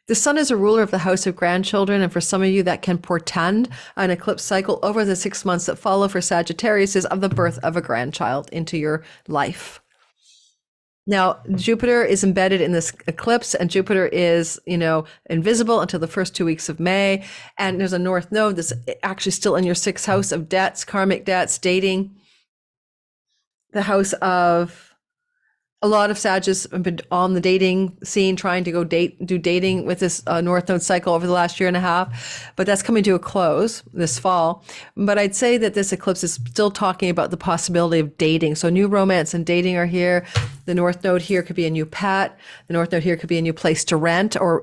The sun is a ruler of the house of grandchildren, and for some of you that can portend an eclipse cycle over the 6 months that follow for Sagittarius is of the birth of a grandchild into your life. Now, Jupiter is embedded in this eclipse, and Jupiter is, invisible until the first 2 weeks of May. And there's a North Node that's actually still in your sixth house of debts, karmic debts, dating. The house of a lot of Sagittarius have been on the dating scene, trying to go do dating with this North Node cycle over the last year and a half, but that's coming to a close this fall. But I'd say that this eclipse is still talking about the possibility of dating. So new romance and dating are here. The North Node here could be a new pet. The North Node here could be a new place to rent, or,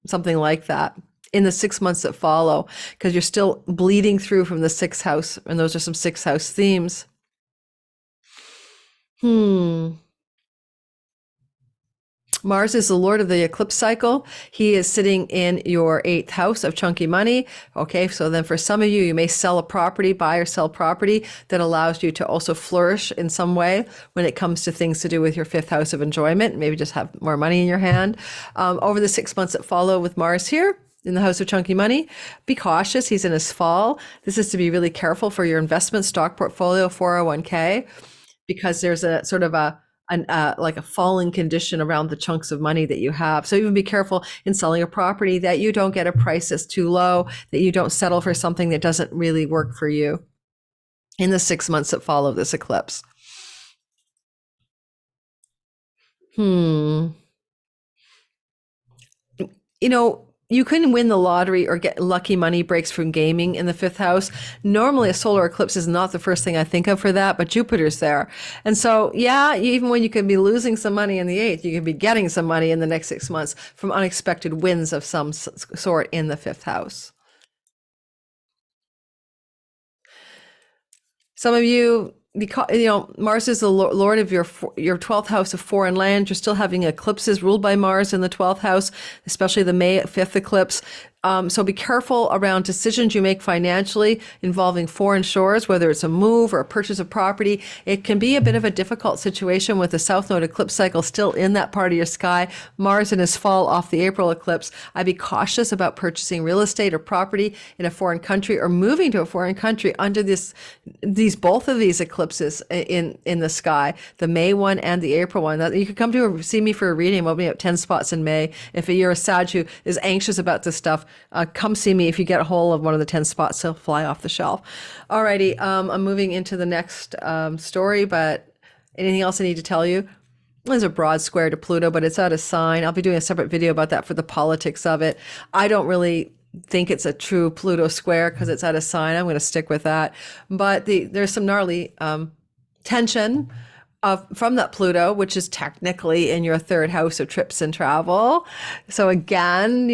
something like that in the 6 months that follow, because you're still bleeding through from the sixth house. And those are some sixth house themes. Mars is the lord of the eclipse cycle. He is sitting in your eighth house of chunky money. Okay, so then for some of you, you may sell a property, buy or sell property that allows you to also flourish in some way when it comes to things to do with your fifth house of enjoyment, maybe just have more money in your hand. Over the 6 months that follow with Mars here in the house of chunky money, be cautious. He's in his fall. This is to be really careful for your investment stock portfolio, 401k, because there's a sort of like a falling condition around the chunks of money that you have. So even be careful in selling a property that you don't get a price that's too low, that you don't settle for something that doesn't really work for you. in the 6 months that follow this eclipse? You know, you can win the lottery or get lucky money breaks from gaming in the fifth house. Normally, a solar eclipse is not the first thing I think of for that, but Jupiter's there. And so, yeah, even when you can be losing some money in the eighth, you can be getting some money in the next 6 months from unexpected wins of some sort in the fifth house. Some of you, because Mars is the lord of your 12th house of foreign land. You're still having eclipses ruled by Mars in the 12th house, especially the May 5th eclipse. So be careful around decisions you make financially involving foreign shores, whether it's a move or a purchase of property. It can be a bit of a difficult situation with the South Node eclipse cycle still in that part of your sky. Mars in his fall off the April eclipse. I'd be cautious about purchasing real estate or property in a foreign country or moving to a foreign country under both of these eclipses in the sky, the May one and the April one. You could come to see me for a reading. We'll be at 10 spots in May. If you're a Sag who is anxious about this stuff, come see me. If you get a hold of one of the 10 spots, they'll fly off the shelf. Alrighty, I'm moving into the next story, but anything else I need to tell you? There's a broad square to Pluto, but it's out of sign. I'll be doing a separate video about that for the politics of it. I don't really think it's a true Pluto square because it's out of sign. I'm going to stick with that. But there's some gnarly tension from that Pluto, which is technically in your third house of trips and travel. So again,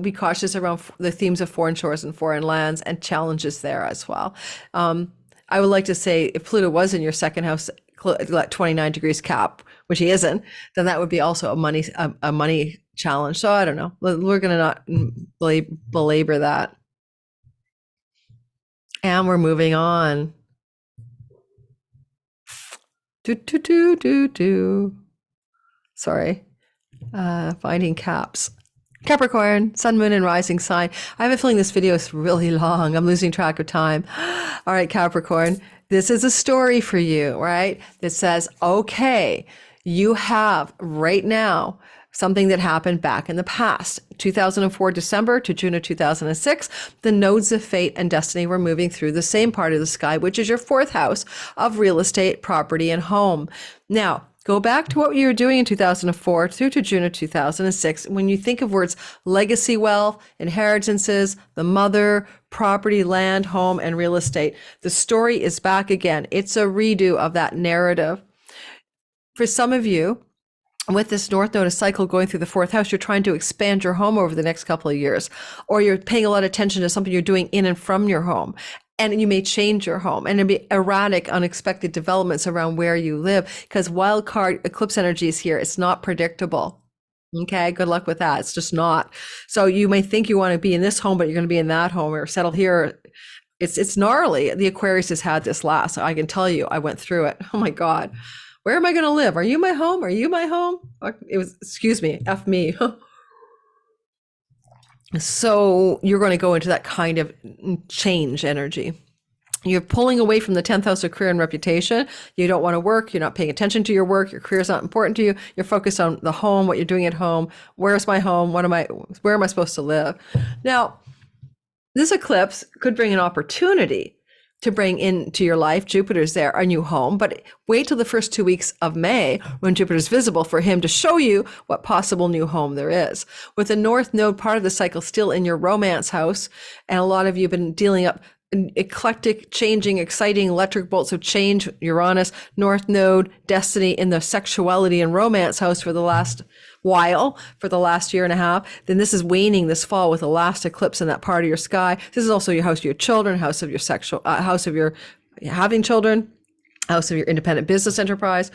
be cautious around the themes of foreign shores and foreign lands and challenges there as well. I would like to say if Pluto was in your second house, like 29 degrees Cap, which he isn't, then that would be also a money challenge. So I don't know. We're going to not belabor that. And we're moving on. Sorry. Finding caps. Capricorn, sun, moon, and rising sign. I have a feeling this video is really long. I'm losing track of time. All right, Capricorn, this is a story for you, right? That says, okay, you have right now something that happened back in the past. 2004 December to June of 2006, the nodes of fate and destiny were moving through the same part of the sky, which is your fourth house of real estate, property, and home. Now, go back to what you were doing in 2004 through to June of 2006. When you think of words legacy wealth, inheritances, the mother, property, land, home, and real estate, the story is back again. It's a redo of that narrative. For some of you, with this North Node cycle going through the fourth house, you're trying to expand your home over the next couple of years, or you're paying a lot of attention to something you're doing in and from your home. And you may change your home, and there'll be erratic, unexpected developments around where you live because wild card eclipse energy is here. It's not predictable. Okay, good luck with that. It's just not. So you may think you want to be in this home, but you're going to be in that home or settle here. It's gnarly. The Aquarius has had this last. I can tell you, I went through it. Oh my God. Where am I going to live? Are you my home? Are you my home? It was, excuse me, F me. So you're going to go into that kind of change energy. You're pulling away from the 10th house of career and reputation. You don't want to work. You're not paying attention to your work. Your career is not important to you. You're focused on the home, what you're doing at home. Where's my home? Where am I supposed to live? Now, this eclipse could bring an opportunity to bring into your life, Jupiter's there, a new home, but wait till the first 2 weeks of May when Jupiter's visible for him to show you what possible new home there is. With the North Node part of the cycle still in your romance house, and a lot of you have been dealing up eclectic, changing, exciting electric bolts of change, Uranus, North Node, destiny in the sexuality and romance house for the last while, for the last year and a half, then this is waning this fall with the last eclipse in that part of your sky. This is also your house of your children, house of your sexual, house of your having children, house of your independent business enterprise.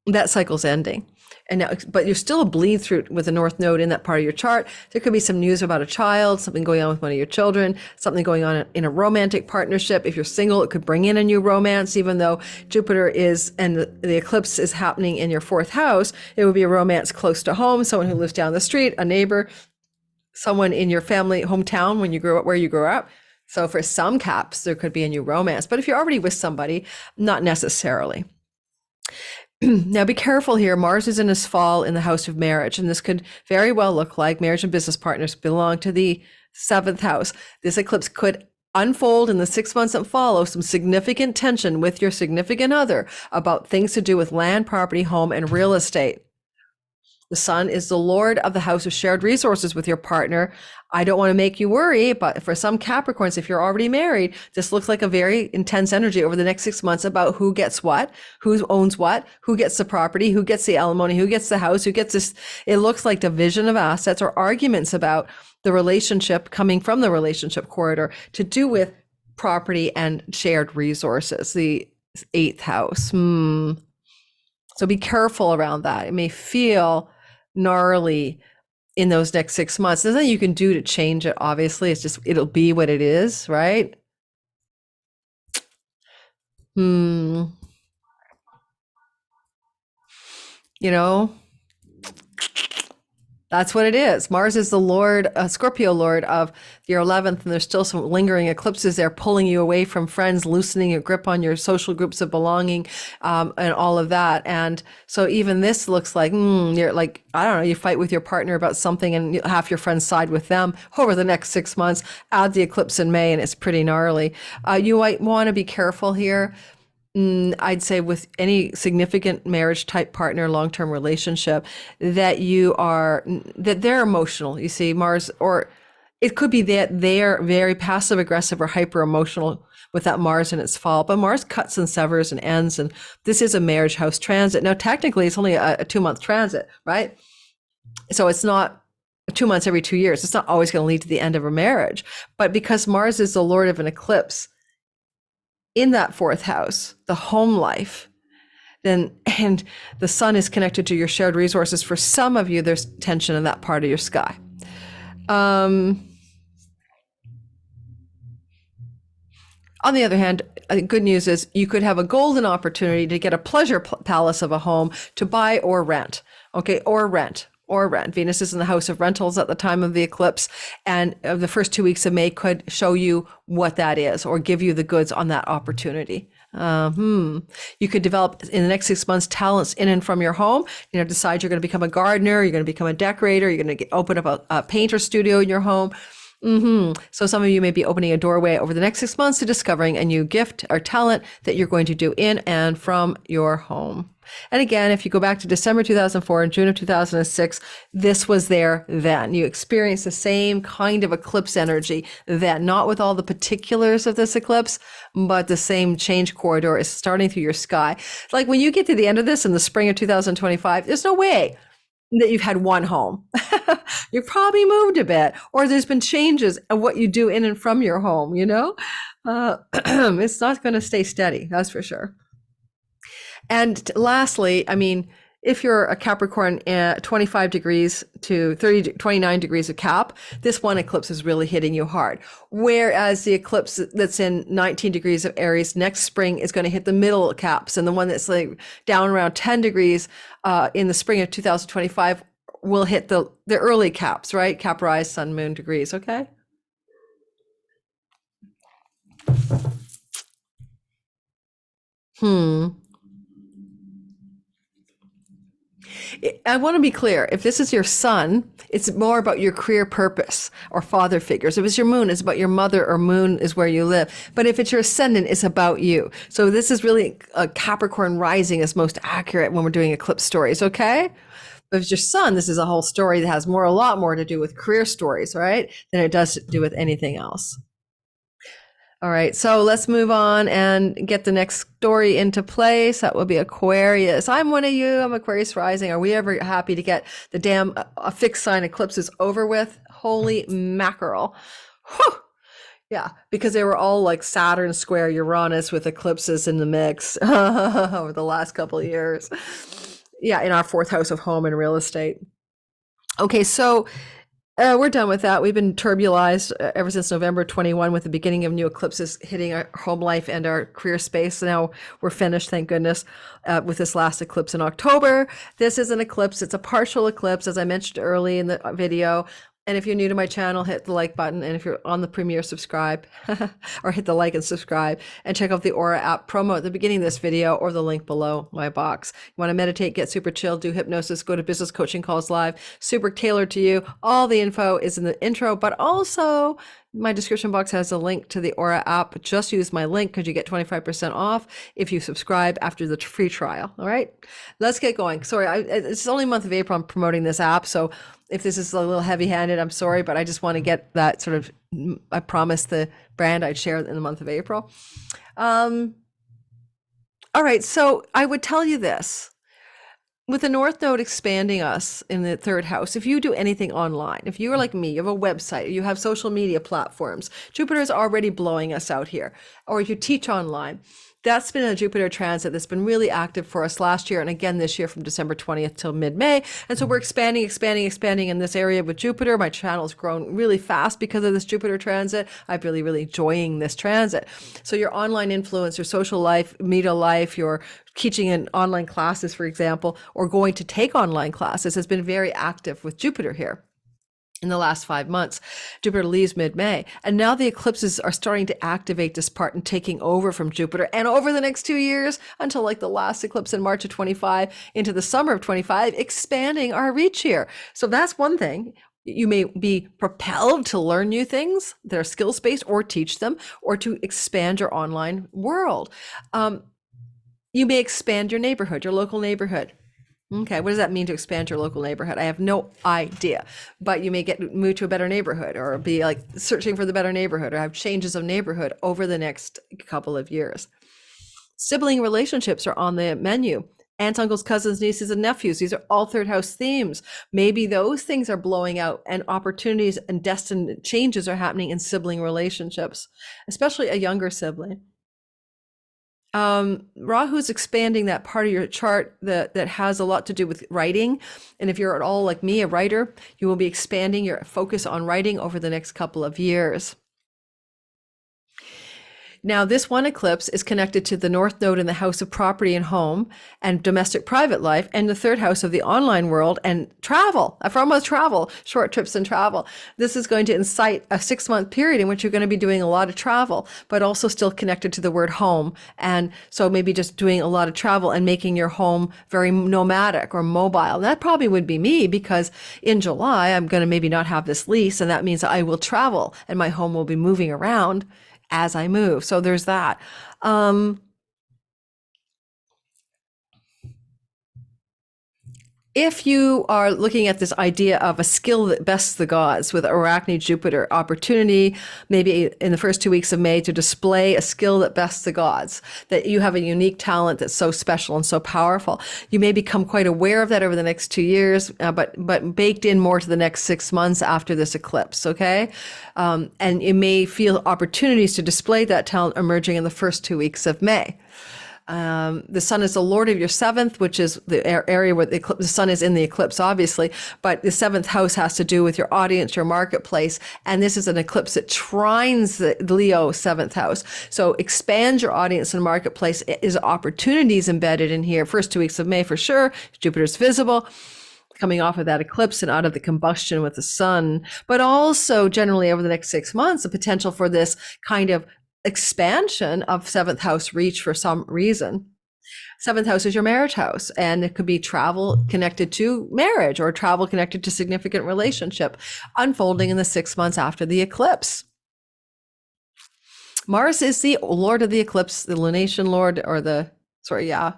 That cycle's ending. And now, but you're still a bleed through with the North Node in that part of your chart. There could be some news about a child, something going on with one of your children, something going on in a romantic partnership. If you're single, it could bring in a new romance, even though Jupiter is, and the eclipse is happening in your fourth house. It would be a romance close to home, someone who lives down the street, a neighbor, someone in your family, hometown when you grew up, where you grew up. So for some caps, there could be a new romance. But if you're already with somebody, not necessarily. Now be careful here. Mars is in his fall in the house of marriage, and this could very well look like marriage and business partners belong to the seventh house. This eclipse could unfold in the 6 months that follow some significant tension with your significant other about things to do with land, property, home, and real estate. The sun is the lord of the house of shared resources with your partner. I don't want to make you worry, but for some Capricorns, if you're already married, this looks like a very intense energy over the next 6 months about who gets what, who owns what, who gets the property, who gets the alimony, who gets the house, who gets this. It looks like division of assets or arguments about the relationship coming from the relationship corridor to do with property and shared resources, the 8th house. So be careful around that. It may feel gnarly in those next 6 months. There's nothing you can do to change it, obviously. It's just, it'll be what it is, right? You know, that's what it is. Mars is the Lord, Scorpio Lord of your 11th, and there's still some lingering eclipses there pulling you away from friends, loosening your grip on your social groups of belonging, and all of that. And so even this looks like, you're like, I don't know, you fight with your partner about something and half your friends side with them over the next 6 months. Add the eclipse in May and it's pretty gnarly. You might want to be careful here. I'd say with any significant marriage type partner, long-term relationship, that they're emotional. You see, Mars, or it could be that they're very passive aggressive or hyper emotional with that Mars in its fall, but Mars cuts and severs and ends. And this is a marriage house transit. Now, technically it's only a 2-month transit, right? So it's not 2 months every 2 years. It's not always going to lead to the end of a marriage, but because Mars is the Lord of an eclipse, in that 4th house, the home life, then, and the sun is connected to your shared resources. For some of you, there's tension in that part of your sky. On the other hand, good news is you could have a golden opportunity to get a pleasure palace of a home to buy or rent. Okay, or rent. Venus is in the house of rentals at the time of the eclipse, and the first 2 weeks of May could show you what that is or give you the goods on that opportunity. You could develop in the next 6 months talents in and from your home. Decide you're going to become a gardener, you're going to become a decorator, you're going to open up a painter studio in your home. So some of you may be opening a doorway over the next 6 months to discovering a new gift or talent that you're going to do in and from your home. And again, if you go back to December 2004 and June of 2006, this was there then. You experienced the same kind of eclipse energy then, not with all the particulars of this eclipse, but the same change corridor is starting through your sky. Like when you get to the end of this in the spring of 2025, there's no way that you've had one home. You've probably moved a bit, or there's been changes of what you do in and from your home, It's not going to stay steady, that's for sure. And lastly, if you're a Capricorn, 25 degrees to 29 degrees of Cap, this one eclipse is really hitting you hard. Whereas the eclipse that's in 19 degrees of Aries next spring is going to hit the middle caps, and the one that's like down around 10 degrees in the spring of 2025 will hit the early caps, right? Cap rise, sun, moon degrees, okay? I want to be clear. If this is your sun, it's more about your career purpose or father figures. If it's your moon, it's about your mother, or moon is where you live. But if it's your ascendant, it's about you. So this is really a Capricorn rising is most accurate when we're doing eclipse stories, okay? But if it's your sun, this is a whole story that has a lot more to do with career stories, right? Than it does to do with anything else. All right, so let's move on and get the next story into place. That will be Aquarius. I'm one of you. I'm Aquarius rising. Are we ever happy to get the damn fixed sign eclipses over with? Holy mackerel. Whew. Yeah, because they were all like Saturn square Uranus with eclipses in the mix over the last couple of years. Yeah, in our 4th house of home and real estate. Okay, so we're done with that. We've been turbulized ever since November 21 with the beginning of new eclipses hitting our home life and our career space. Now we're finished, thank goodness, with this last eclipse in October. This is an eclipse. It's a partial eclipse, as I mentioned early in the video. And if you're new to my channel, hit the like button. And if you're on the Premiere, subscribe or hit the like and subscribe, and check out the Aura app promo at the beginning of this video or the link below my box. You want to meditate, get super chill, do hypnosis, go to business coaching calls live, super tailored to you. All the info is in the intro, but also My description box has a link to the Aura app. Just use my link because you get 25% off if you subscribe after the free trial. All right, let's get going. Sorry, it's only month of April. I'm promoting this app, so if this is a little heavy-handed, I'm sorry, but I just want to get that sort of. I promised the brand I'd share in the month of April. All right, so I would tell you this. With the North Node expanding us in the third house, if you do anything online, if you are like me, you have a website, you have social media platforms, Jupiter is already blowing us out here, or if you teach online, that's been a Jupiter transit that's been really active for us last year and again this year from December 20th till mid-May. And so we're expanding in this area with Jupiter. My channel's grown really fast because of this Jupiter transit. I'm really enjoying this transit. So your online influence, your social life, media life, your teaching in online classes, for example, or going to take online classes has been very active with Jupiter here. In the last 5 months, Jupiter leaves mid-May, and now the eclipses are starting to activate this part and taking over from Jupiter. And over the next 2 years, until like the last eclipse in March of 25 into the summer of 25, expanding our reach here. So that's one thing. You may be propelled to learn new things that are skills-based, or teach them, or to expand your online world. You may expand your neighborhood, your local neighborhood. Okay, what does that mean to expand your local neighborhood? I have no idea, but you may move to a better neighborhood, or be like searching for the better neighborhood, or have changes of neighborhood over the next couple of years. Sibling relationships are on the menu. Aunts, uncles, cousins, nieces, and nephews. These are all third house themes. Maybe those things are blowing out, and opportunities and destined changes are happening in sibling relationships, especially a younger sibling. Rahu's expanding that part of your chart that has a lot to do with writing. And if you're at all like me, a writer, you will be expanding your focus on writing over the next couple of years. Now, this one eclipse is connected to the North Node in the house of property and home and domestic private life, and the third house of the online world and travel, short trips and travel. This is going to incite a 6-month period in which you're going to be doing a lot of travel, but also still connected to the word home. And so maybe just doing a lot of travel and making your home very nomadic or mobile. That probably would be me, because in July, I'm going to maybe not have this lease, and that means I will travel and my home will be moving around as I move. So there's that. If you are looking at this idea of a skill that bests the gods with Arachne Jupiter, opportunity, maybe in the first 2 weeks of May, to display a skill that bests the gods, that you have a unique talent that's so special and so powerful. You may become quite aware of that over the next 2 years, but baked in more to the next 6 months after this eclipse, okay? And you may feel opportunities to display that talent emerging in the first 2 weeks of May. The sun is the lord of your seventh, which is the area where the sun is in the eclipse, obviously, but the seventh house has to do with your audience, your marketplace. And this is an eclipse that trines the Leo seventh house. So expand your audience and marketplace. Is opportunities embedded in here. First 2 weeks of May for sure. Jupiter's visible, coming off of that eclipse and out of the combustion with the sun, but also generally over the next 6 months, the potential for this kind of expansion of seventh house reach for some reason. Seventh house is your marriage house, and it could be travel connected to marriage or travel connected to significant relationship unfolding in the 6 months after the eclipse. Mars is the lord of the eclipse, the lunation lord, or the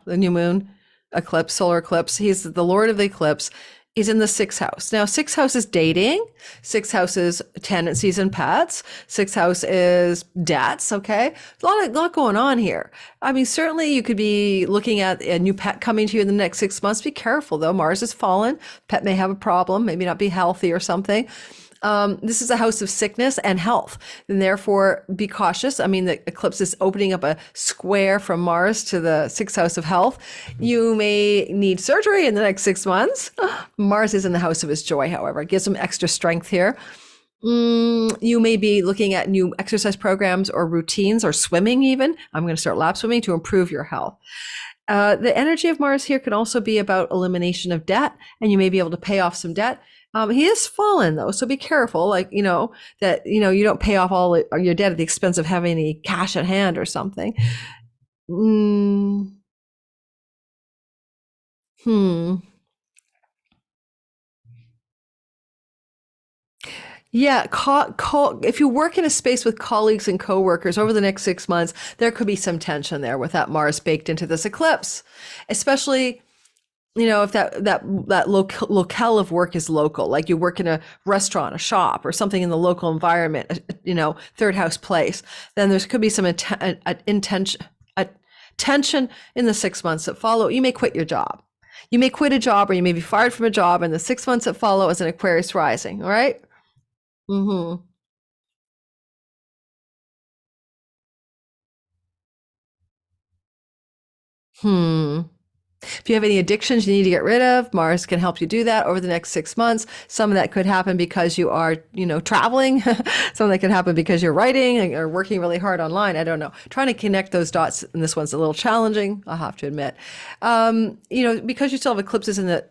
new moon eclipse, solar eclipse. He's the lord of the eclipse. He's in the 6th house. Now, 6th house is dating. 6th house is tendencies and pets. 6th house is debts, okay? A lot going on here. I mean, certainly you could be looking at a new pet coming to you in the next 6 months. Be careful, though. Mars is fallen. Pet may have a problem, maybe not be healthy or something. This is a house of sickness and health, and therefore be cautious. I mean, the eclipse is opening up a square from Mars to the 6th house of health. You may need surgery in the next 6 months. Mars is in the house of his joy, however. It gives him extra strength here. You may be looking at new exercise programs or routines, or swimming even. I'm going to start lap swimming to improve your health. The energy of Mars here could also be about elimination of debt, and you may be able to pay off some debt. He is fallen though, so be careful, that, you don't pay off all your debt at the expense of having any cash at hand or something. Yeah, if you work in a space with colleagues and coworkers over the next 6 months, there could be some tension there with that Mars baked into this eclipse, especially if that locale of work is local, like you work in a restaurant, a shop, or something in the local environment, third house place, then there could be some tension in the 6 months that follow. You may quit your job. You may quit a job, or you may be fired from a job in the 6 months that follow as an Aquarius rising. All right. Mm-hmm. Hmm. If you have any addictions you need to get rid of, Mars can help you do that over the next 6 months. Some of that could happen because you are, traveling. Some of that could happen because you're writing or working really hard online. I don't know. Trying to connect those dots, and this one's a little challenging, I'll have to admit. Because you still have eclipses in the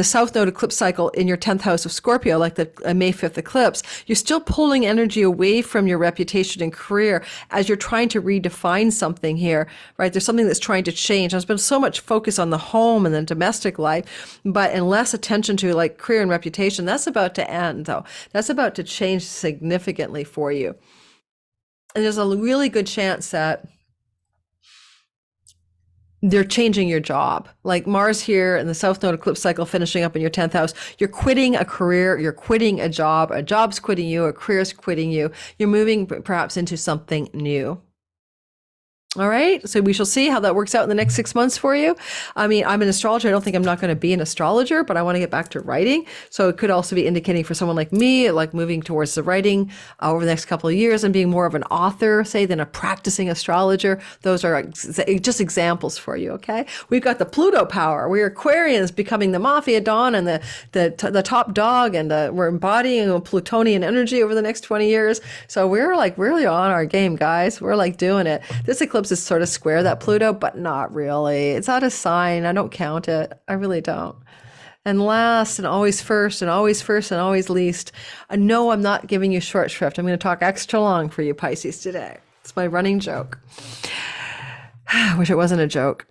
South Node eclipse cycle in your 10th house of Scorpio, like the May 5th eclipse, you're still pulling energy away from your reputation and career as you're trying to redefine something here, right? There's something that's trying to change. There's been so much focus on the home and the domestic life, and less attention to like career and reputation. That's about to end, though. That's about to change significantly for you. And there's a really good chance that they're changing your job. Like Mars here in the South Node eclipse cycle finishing up in your 10th house, you're quitting a career, you're quitting a job's quitting you, a career's quitting you. You're moving perhaps into something new. All right. So we shall see how that works out in the next 6 months for you. I mean, I'm an astrologer. I don't think I'm not going to be an astrologer, but I want to get back to writing. So it could also be indicating for someone like me, like moving towards the writing over the next couple of years and being more of an author, say, than a practicing astrologer. Those are just examples for you. Okay. We've got the Pluto power. We're Aquarians becoming the mafia don and the top dog, and we're embodying Plutonian energy over the next 20 years. So we're like really on our game, guys. We're like doing it. This eclipse is sort of square that Pluto, but not really. It's out of sign. I don't count it. I really don't. And last and always first and always first and always least, no, I'm not giving you short shrift. I'm going to talk extra long for you Pisces today. It's my running joke. I wish it wasn't a joke.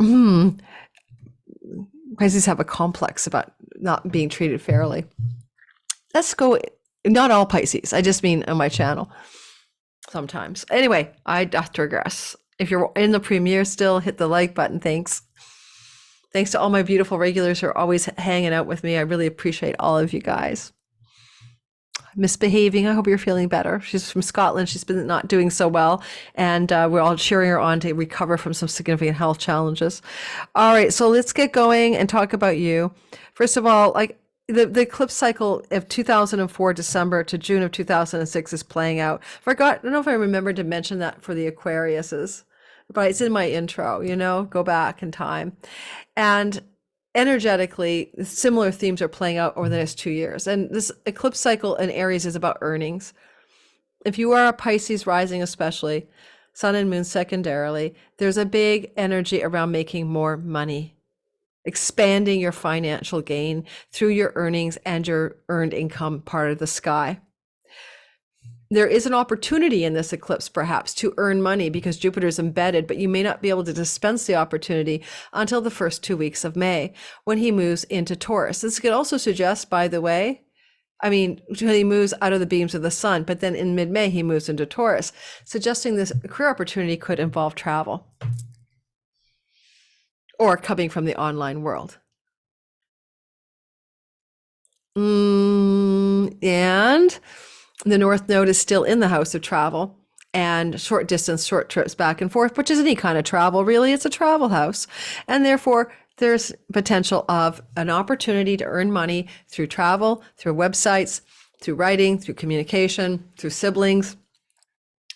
Pisces have a complex about not being treated fairly. Let's go. Not all Pisces. I just mean on my channel. Sometimes. Anyway, I digress. If you're in the premiere still, hit the like button. Thanks. Thanks to all my beautiful regulars who are always hanging out with me. I really appreciate all of you guys. Misbehaving. I hope you're feeling better. She's from Scotland. She's been not doing so well. And we're all cheering her on to recover from some significant health challenges. All right. So let's get going and talk about you. First of all, like, the eclipse cycle of 2004 December to June of 2006 is playing out. I don't know if I remembered to mention that for the Aquariuses, but it's in my intro, go back in time. And energetically, similar themes are playing out over the next 2 years. And this eclipse cycle in Aries is about earnings. If you are a Pisces rising, especially, Sun and Moon secondarily, there's a big energy around making more money, expanding your financial gain through your earnings and your earned income part of the sky. There is an opportunity in this eclipse, perhaps, to earn money because Jupiter is embedded, but you may not be able to dispense the opportunity until the first 2 weeks of May when he moves into Taurus. This could also suggest, by the way, he moves out of the beams of the sun, but then in mid-May, he moves into Taurus, suggesting this career opportunity could involve travel or coming from the online world. And the North Node is still in the house of travel and short distance, short trips back and forth, which is any kind of travel, really. It's a travel house. And therefore, there's potential of an opportunity to earn money through travel, through websites, through writing, through communication, through siblings,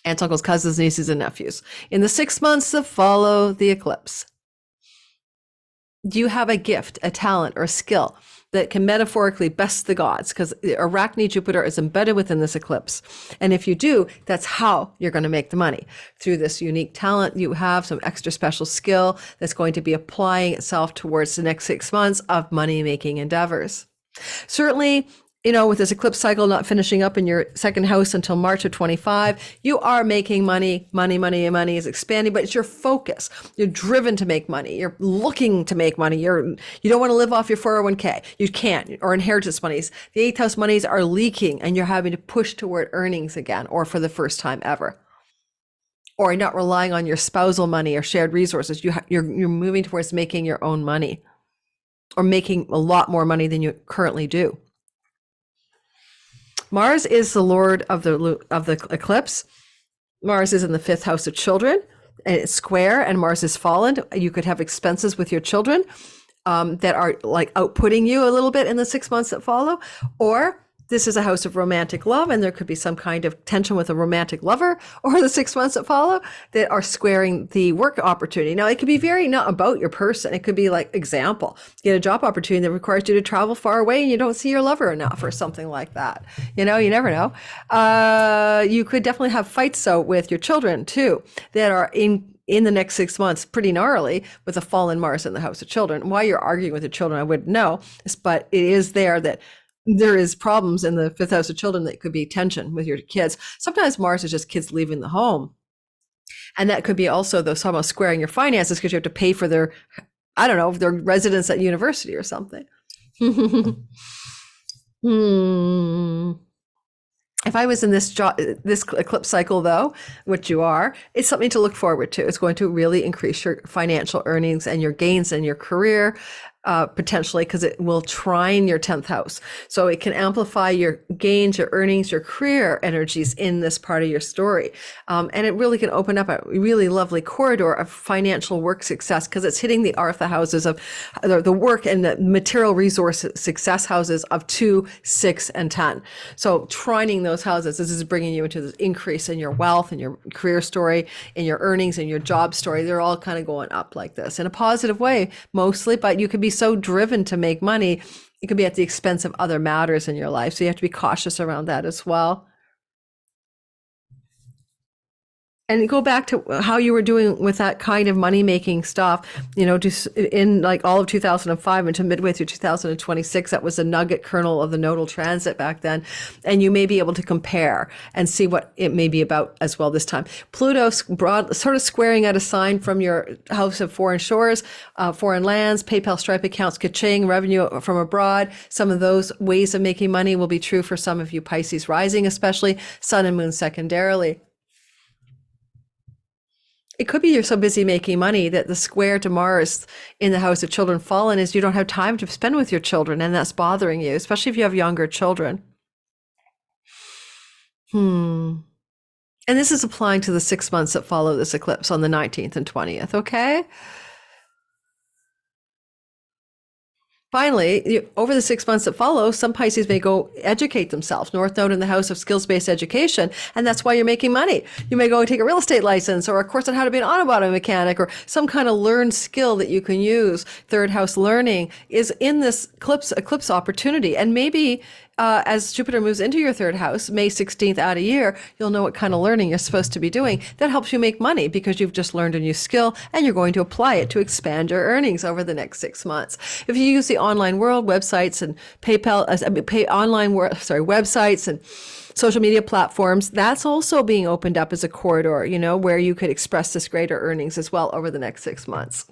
aunts, uncles, cousins, nieces, and nephews in the 6 months that follow the eclipse. Do you have a gift, a talent, or a skill that can metaphorically best the gods? Because Arachne Jupiter is embedded within this eclipse. And if you do, that's how you're going to make the money, through this unique talent you have, some extra special skill that's going to be applying itself towards the next 6 months of money-making endeavors. Certainly, with this eclipse cycle not finishing up in your second house until March of 25, you are making money. Money is expanding, but it's your focus. You're driven to make money. You're looking to make money. You don't want to live off your 401k. You can't, or inheritance monies. The eighth house monies are leaking and you're having to push toward earnings again, or for the first time ever. Or not relying on your spousal money or shared resources. You're moving towards making your own money, or making a lot more money than you currently do. Mars is the lord of the eclipse. Mars is in the fifth house of children, and it's square, and Mars is fallen. You could have expenses with your children that are like outputting you a little bit in the 6 months that follow, or this is a house of romantic love, and there could be some kind of tension with a romantic lover or the 6 months that follow that are squaring the work opportunity. Now, it could be very not about your person. It could be like, example, get a job opportunity that requires you to travel far away and you don't see your lover enough or something like that. You never know. You could definitely have fights though with your children too that are in the next 6 months, pretty gnarly, with a fallen Mars in the house of children. Why you're arguing with your children, I wouldn't know, but it is there that there is problems in the fifth house of children that could be tension with your kids. Sometimes Mars is just kids leaving the home. And that could be also though somehow squaring your finances because you have to pay for their residence at university or something. If I was in this eclipse cycle though, which you are, it's something to look forward to. It's going to really increase your financial earnings and your gains in your career, potentially, because it will trine your 10th house. So it can amplify your gains, your earnings, your career energies in this part of your story. And it really can open up a really lovely corridor of financial work success because it's hitting the Artha houses of the work and the material resource success houses of 2, 6, and 10. So trining those houses, this is bringing you into this increase in your wealth and your career story, in your earnings and your job story. They're all kind of going up like this in a positive way, mostly, but you could be so driven to make money, it could be at the expense of other matters in your life. So you have to be cautious around that as well. And go back to how you were doing with that kind of money-making stuff, just in like all of 2005 into midway through 2026, that was the nugget kernel of the nodal transit back then. And you may be able to compare and see what it may be about as well this time. Pluto sort of squaring at a sign from your house of foreign shores, foreign lands, PayPal, Stripe accounts, ka-ching, revenue from abroad. Some of those ways of making money will be true for some of you Pisces rising, especially Sun and Moon secondarily. It could be you're so busy making money that the square to Mars in the house of children fallen is you don't have time to spend with your children, and that's bothering you, especially if you have younger children. And this is applying to the 6 months that follow this eclipse on the 19th and 20th, okay? Finally, over the 6 months that follow, some Pisces may go educate themselves. North Node in the house of skills-based education, and that's why you're making money. You may go and take a real estate license or a course on how to be an auto mechanic or some kind of learned skill that you can use. Third house learning is in this eclipse opportunity. And maybe as Jupiter moves into your third house, May 16th out of year, you'll know what kind of learning you're supposed to be doing. That helps you make money because you've just learned a new skill and you're going to apply it to expand your earnings over the next 6 months. If you use the online world, websites and PayPal, websites and social media platforms, that's also being opened up as a corridor, where you could express this greater earnings as well over the next 6 months,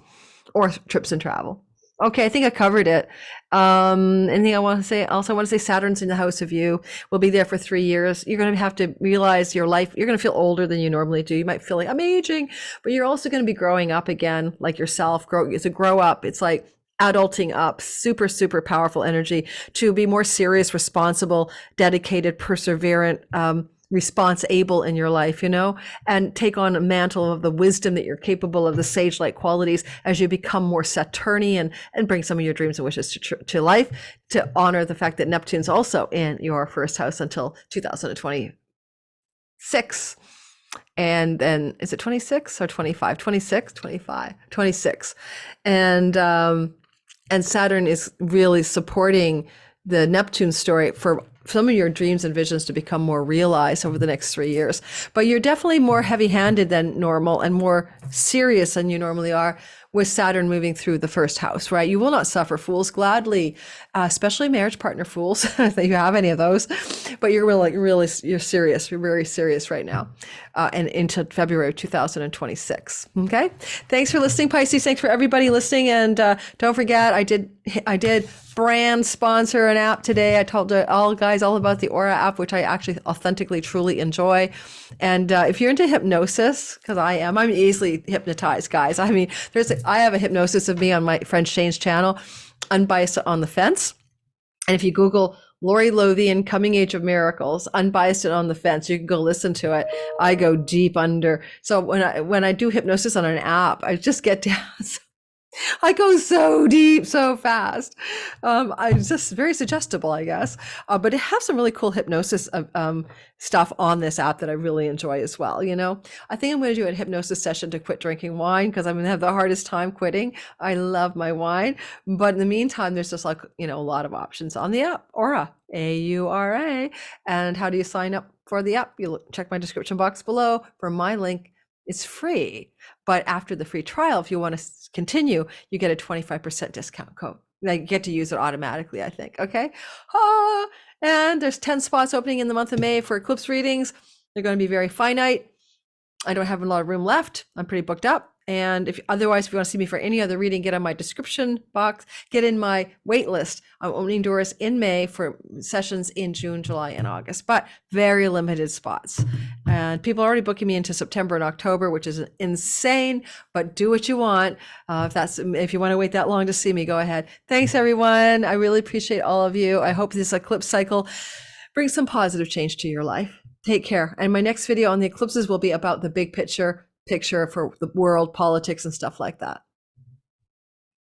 or trips and travel. Okay, I think I covered it. Anything I want to say? Also, I want to say Saturn's in the house of you. We'll be there for 3 years. You're going to have to realize your life. You're going to feel older than you normally do. You might feel like I'm aging, but you're also going to be growing up again, like yourself. It's a grow up. It's like adulting up, super, super powerful energy to be more serious, responsible, dedicated, perseverant, response-able in your life, and take on a mantle of the wisdom that you're capable of, the sage-like qualities as you become more Saturnian and bring some of your dreams and wishes to life, to honor the fact that Neptune's also in your first house until 2026. And then is it 26 or 25? 26, 25, 26. And Saturn is really supporting the Neptune story for some of your dreams and visions to become more realized over the next 3 years. But you're definitely more heavy-handed than normal and more serious than you normally are with Saturn moving through the first house, right? You will not suffer fools gladly, especially marriage partner fools, if you have any of those. But you're really, you're serious. You're very serious right now, and into February of 2026. Okay. Thanks for listening, Pisces. Thanks for everybody listening. And don't forget, I did brand sponsor an app today. I told all guys all about the Aura app, which I actually authentically, truly enjoy. And if you're into hypnosis, because I'm easily hypnotized, guys. I mean, I have a hypnosis of me on my friend Shane's channel, Unbiased on the Fence. And if you Google Lori Lothian, Coming Age of Miracles, Unbiased and on the Fence, you can go listen to it. I go deep under. So when I do hypnosis on an app, I just get down. I go so deep, so fast. I'm just very suggestible, I guess. But it has some really cool hypnosis stuff on this app that I really enjoy as well. You know, I think I'm going to do a hypnosis session to quit drinking wine because I'm going to have the hardest time quitting. I love my wine. But in the meantime, there's just like, a lot of options on the app, Aura, Aura. And how do you sign up for the app? You check my description box below for my link. It's free, but after the free trial, if you want to continue, you get a 25% discount code. You get to use it automatically, I think. Okay. And there's 10 spots opening in the month of May for eclipse readings. They're going to be very finite. I don't have a lot of room left. I'm pretty booked up. And if you want to see me for any other reading, get on my description box, get in my wait list. I'm opening doors in May for sessions in June, July, and August, but very limited spots. And people are already booking me into September and October, which is insane, but do what you want. If you want to wait that long to see me, go ahead. Thanks, everyone. I really appreciate all of you. I hope this eclipse cycle brings some positive change to your life. Take care. And my next video on the eclipses will be about the big picture for the world, politics, and stuff like that.